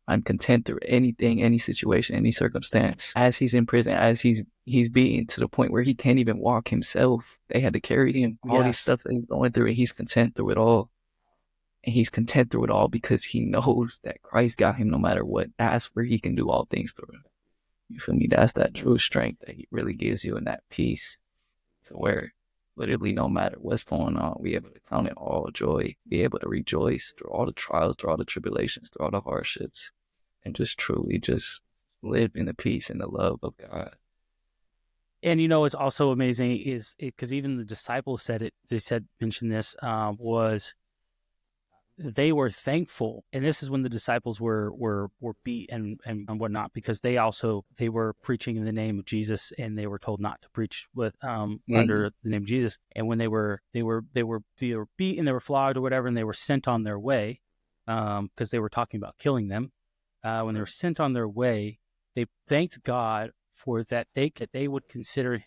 I'm content through anything, any situation, any circumstance. As he's in prison, as he's beaten to the point where he can't even walk himself. They had to carry him. All these stuff that he's going through, and he's content through it all. And he's content through it all because he knows that Christ got him no matter what. That's where he can do all things through him. You feel me? That's that true strength that he really gives you, and that peace to where literally no matter what's going on, we able to count it all joy, be able to rejoice through all the trials, through all the tribulations, through all the hardships, and just truly just live in the peace and the love of God. And it's also amazing is because even the disciples said it. They mentioned this was they were thankful, and this is when the disciples were beat and whatnot, because they were preaching in the name of Jesus, and they were told not to preach with under the name of Jesus. And when they were beat and they were flogged or whatever, and they were sent on their way because they were talking about killing them. When they were sent on their way, they thanked God for that he would consider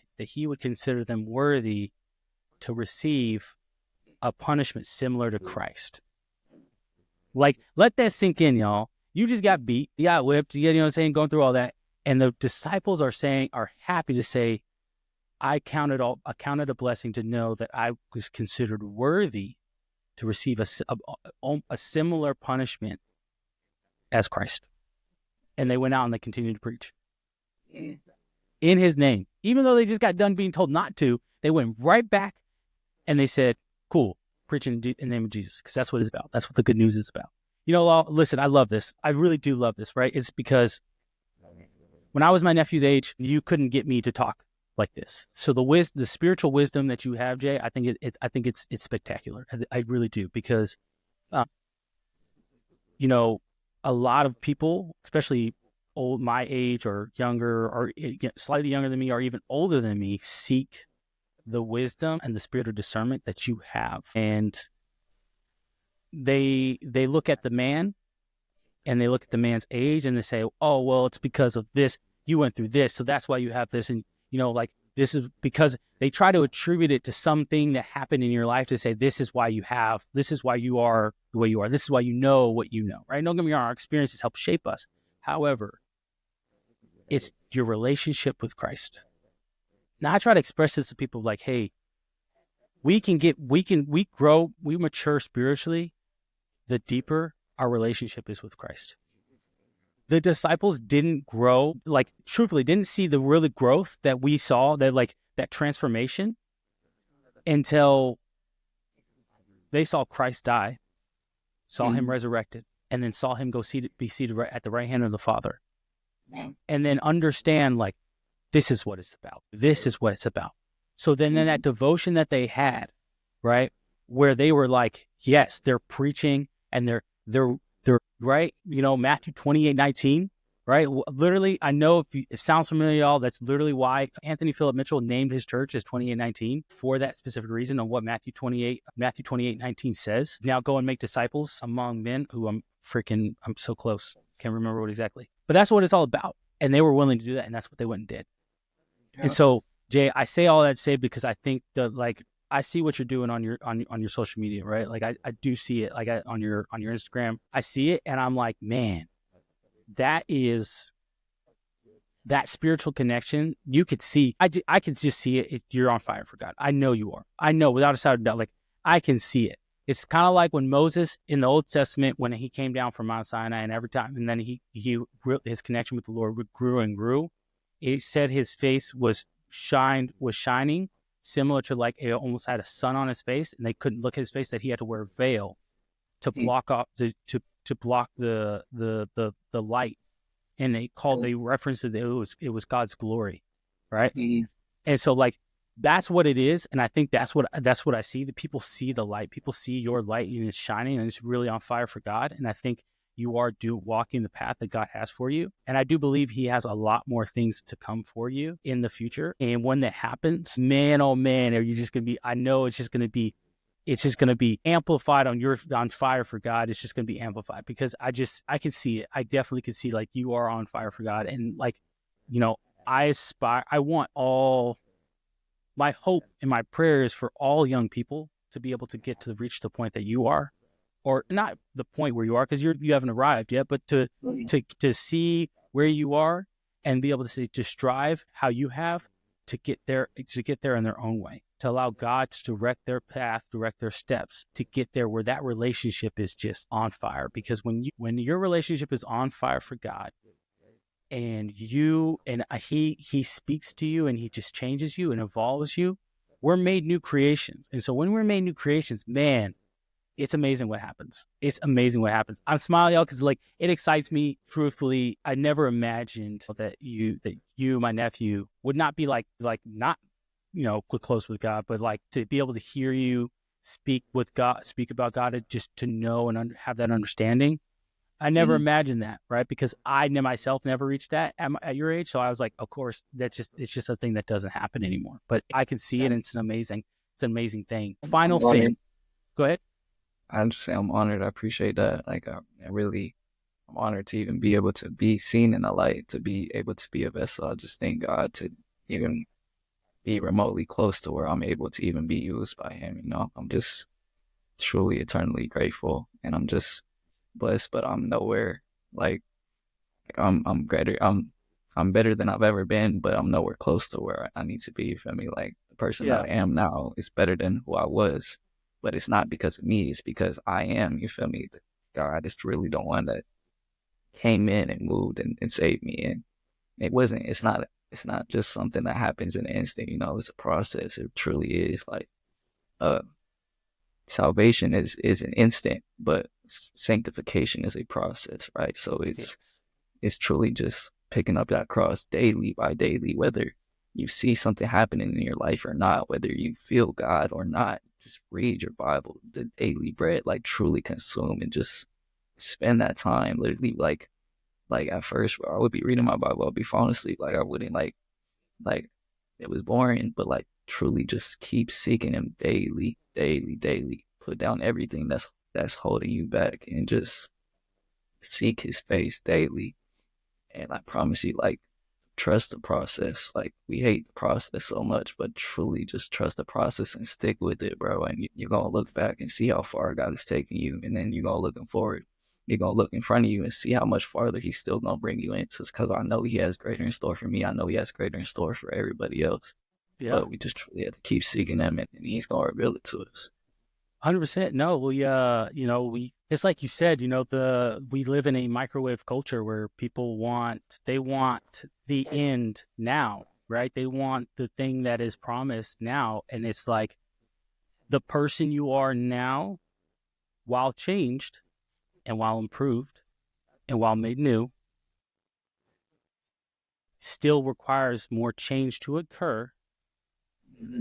them worthy to receive a punishment similar to Christ. Like, let that sink in, y'all. You just got beat, you got whipped, you know what I'm saying, going through all that. And the disciples are happy to say, I counted a blessing to know that I was considered worthy to receive a similar punishment as Christ. And they went out and they continued to preach in his name. Even though they just got done being told not to, they went right back and they said, cool, preaching in the name of Jesus, because that's what it's about. That's what the good news is about. Listen, I love this. I really do love this, right? It's because when I was my nephew's age, you couldn't get me to talk like this. So the spiritual wisdom that you have, Jay, I think it's spectacular. I really do, because a lot of people, especially my age or younger, or slightly younger than me, or even older than me, seek the wisdom and the spirit of discernment that you have. And they look at the man, and they look at the man's age, and they say, oh, well, it's because of this. You went through this, so that's why you have this. And, this is because they try to attribute it to something that happened in your life, to say, this is why you are the way you are. This is why you know what you know, right? Don't get me wrong, our experiences help shape us. However, it's your relationship with Christ. Now, I try to express this to people like, hey, we grow, we mature spiritually the deeper our relationship is with Christ. The disciples didn't grow, truthfully, didn't see the real growth that we saw, that transformation, until they saw Christ die, saw him resurrected, and then saw him be seated at the right hand of the Father. And then understand, this is what it's about. This is what it's about. So then in that devotion that they had, right, where they were like, yes, they're preaching, and they're right, Matthew 28:19, right? Literally, I know it sounds familiar, y'all. That's literally why Anthony Philip Mitchell named his church as 28:19, for that specific reason on what Matthew 28:19 says. Now go and make disciples among men who I'm so close. Can't remember what exactly. But that's what it's all about. And they were willing to do that, and that's what they went and did. Yeah. And so, Jay, I say all that to say, because I think I see what you're doing on your social media, right? I do see it, on your Instagram. I see it, and I'm like, man, that is that spiritual connection. You could see, I can just see it. You're on fire for God. I know you are. I know without a shadow of doubt. Like, I can see it. It's kind of like when Moses in the Old Testament, when he came down from Mount Sinai, and every time, and then his connection with the Lord grew and grew. It said his face was shining, similar to like it almost had a sun on his face, and they couldn't look at his face. That he had to wear a veil to block off to block the light. And they referenced it. It was God's glory, right? Mhm. And so like that's what it is, and I think that's what I see. The people see the light. People see your light, and it's shining, and it's really on fire for God. And I think you are walking the path that God has for you. And I do believe He has a lot more things to come for you in the future. And when that happens, man, oh man, are you just gonna be? I know it's just gonna be amplified on fire for God. It's just going to be amplified because I can see it. I definitely can see like you are on fire for God. And like, I want my hope and my prayers for all young people to be able to reach the point that you are, or not the point where you are, because you haven't arrived yet, but to see where you are and be able to strive how you have to get there in their own way, to allow God to direct their path, direct their steps to get there where that relationship is just on fire. Because when your relationship is on fire for God, and he speaks to you and he just changes you and evolves you, we're made new creations. And so when we're made new creations, man, it's amazing what happens. It's amazing what happens. I'm smiling out because like it excites me. Truthfully, I never imagined that you, my nephew, would not be like not close with God, but like to be able to hear you speak about God, and just to know and have that understanding. I never imagined that, right? Because I myself never reached that at your age. So I was like, of course, it's just a thing that doesn't happen anymore. But I can see it, and it's an amazing thing. Final thing. Go ahead. I just say I'm honored. I appreciate that. Like, I'm honored to even be able to be seen in the light, to be able to be a vessel. I just thank God to even be remotely close to where I'm able to even be used by Him. I'm just truly eternally grateful, and I'm just blessed. But I'm nowhere like I'm greater. I'm better than I've ever been, but I'm nowhere close to where I need to be. You feel me? Like the person that I am now is better than who I was, but it's not because of me. It's because I am. You feel me? God is really the one that came in and moved and saved me. And it wasn't. It's not. It's not just something that happens in an instant. It's a process. It truly is. Like, salvation is an instant, but sanctification is a process, right? So it's truly just picking up that cross daily by daily, whether you see something happening in your life or not, whether you feel God or not. Just read your Bible, the daily bread, like truly consume and just spend that time. Literally, like at first, I would be reading my Bible, I'd be falling asleep, like I wouldn't like it was boring, but like truly just keep seeking Him daily, daily, daily. Put down everything that's holding you back and just seek His face daily. And I promise you, like, trust the process. Like, we hate the process so much, but truly just trust the process and stick with it, bro. And you're going to look back and see how far God is taking you. And then you're going to looking forward. You're going to look in front of you and see how much farther He's still going to bring you into. Because I know He has greater in store for me. I know He has greater in store for everybody else. Yeah. But we just truly have to keep seeking Him, and He's going to reveal it to us. 100%. No, it's like you said, we live in a microwave culture where people want the end now, right? They want the thing that is promised now. And it's like the person you are now, while changed and while improved and while made new, still requires more change to occur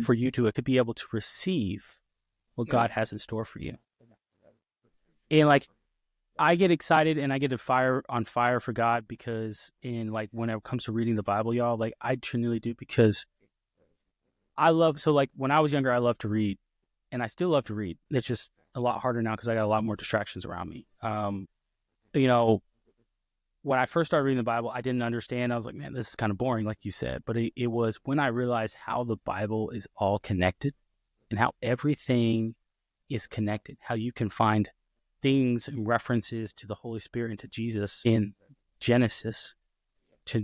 for you to be able to receive what God has in store for you. And like, I get excited and I get on fire for God because when it comes to reading the Bible, y'all, like I genuinely do, because when I was younger, I loved to read, and I still love to read. It's just a lot harder now because I got a lot more distractions around me. When I first started reading the Bible, I didn't understand. I was like, man, this is kind of boring, like you said. But it was when I realized how the Bible is all connected and how everything is connected, how you can find things and references to the Holy Spirit and to Jesus in Genesis to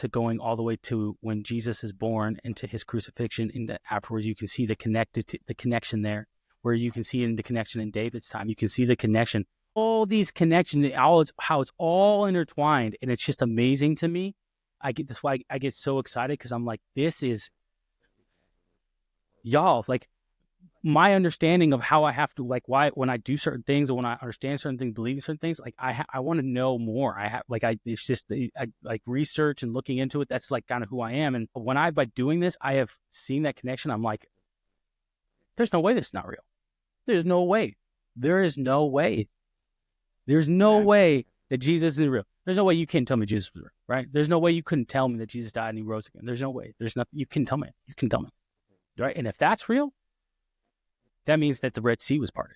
going all the way to when Jesus is born and to his crucifixion, and that afterwards you can see the connection there, where you can see in the connection in David's time. You can see the connection, all these connections, how it's all intertwined, and it's just amazing to me. That's why I get so excited, because I'm like, this is y'all, like, my understanding of how I have to, like, why when I do certain things, or when I understand certain things, believe in certain things, like I want to know more. It's just I like research and looking into it. That's like kind of who I am. And by doing this, I have seen that connection. I'm like, there's no way this is not real. There's no way. There is no way. There's no way that Jesus is real. There's no way you can't tell me Jesus was real, right? There's no way you couldn't tell me that Jesus died and he rose again. There's no way. There's nothing. You can tell me. You can tell me, right? And if that's real, that means that the Red Sea was parted.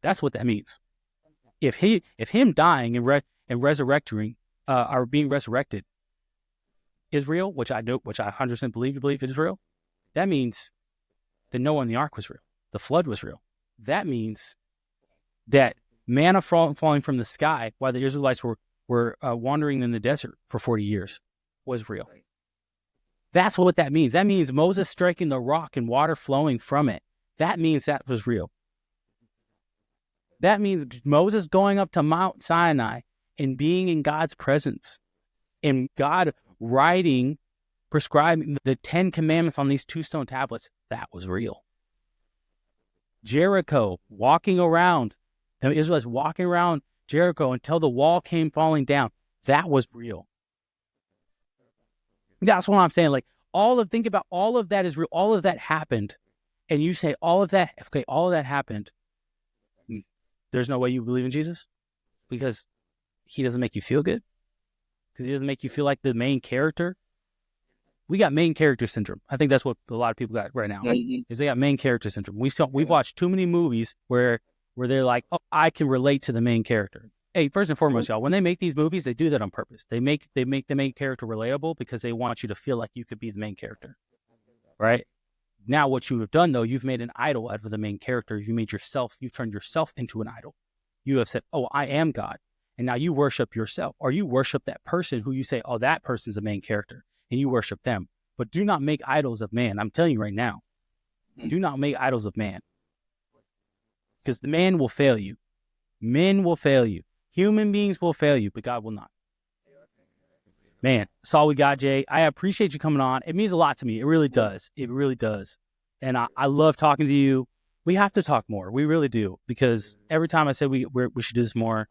That's what that means. If him dying and resurrecting, or being resurrected is real, which I 100% believe it is real, that means that Noah and the ark was real. The flood was real. That means that manna falling from the sky while the Israelites were wandering in the desert for 40 years was real. That's what that means. That means Moses striking the rock and water flowing from it. That means that was real. That means Moses going up to Mount Sinai and being in God's presence, and God prescribing the 10 commandments on these 2 stone tablets. That was real. Jericho walking around, the Israelites walking around Jericho until the wall came falling down. That was real. That's what I'm saying. Like, think about all of that is real. All of that happened. And you say all of that happened. There's no way you believe in Jesus, because he doesn't make you feel good, because he doesn't make you feel like the main character. We got main character syndrome. I think that's what a lot of people got right now. Is they got main character syndrome. We've watched too many movies where they're like, oh, I can relate to the main character. Hey, first and foremost, y'all, when they make these movies, they do that on purpose. They make the main character relatable because they want you to feel like you could be the main character, right? Now, what you have done, though, you've made an idol out of the main character. You've turned yourself into an idol. You have said, oh, I am God. And now you worship yourself, or you worship that person who you say, oh, that person's the main character, and you worship them. But do not make idols of man. I'm telling you right now, do not make idols of man, because the man will fail you. Men will fail you. Human beings will fail you, but God will not. Man, that's all we got, Jay. I appreciate you coming on. It means a lot to me. It really does. It really does. And I love talking to you. We have to talk more. We really do. Because every time I say we should do this more,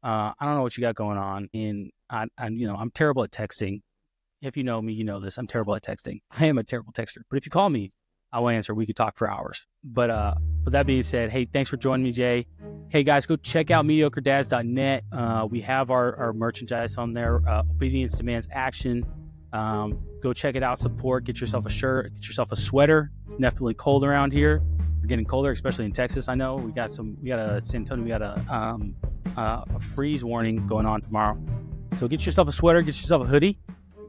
I don't know what you got going on. And I'm terrible at texting. If you know me, you know this. I'm terrible at texting. I am a terrible texter. But if you call me, I will answer. We could talk for hours. But that being said, hey, thanks for joining me, Jay. Hey, guys, go check out mediocredads.net. We have our merchandise on there. Obedience demands action. Go check it out. Support. Get yourself a shirt. Get yourself a sweater. Definitely cold around here. We're getting colder, especially in Texas. I know we got a San Antonio. We got a freeze warning going on tomorrow. So get yourself a sweater. Get yourself a hoodie.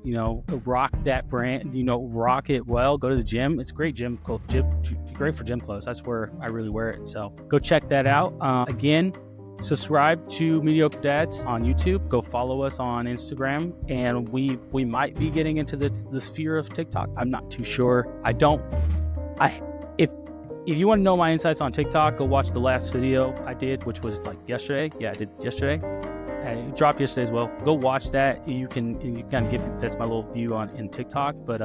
Rock that brand, rock it well. Go to the gym. It's great great for gym clothes. That's where I really wear it. So go check that out. Again, subscribe to Mediocre Dads on YouTube. Go follow us on Instagram. And we might be getting into the sphere of TikTok. I'm not too sure. If you want to know my insights on TikTok, go watch the last video I did, which was like yesterday. Yeah, I did yesterday. It dropped yesterday as well. Go watch that. You kind of get, that's my little view in TikTok. But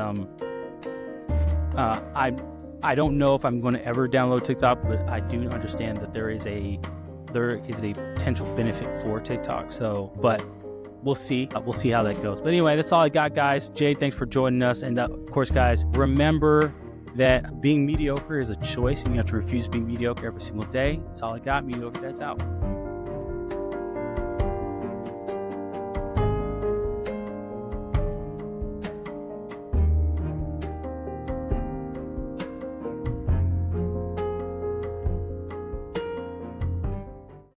I don't know if I'm going to ever download TikTok, but I do understand that there is a potential benefit for TikTok. So, but we'll see. We'll see how that goes. But anyway, that's all I got, guys. Jay, thanks for joining us. And of course, guys, remember that being mediocre is a choice, and you have to refuse being mediocre every single day. That's all I got. Mediocre Dads out.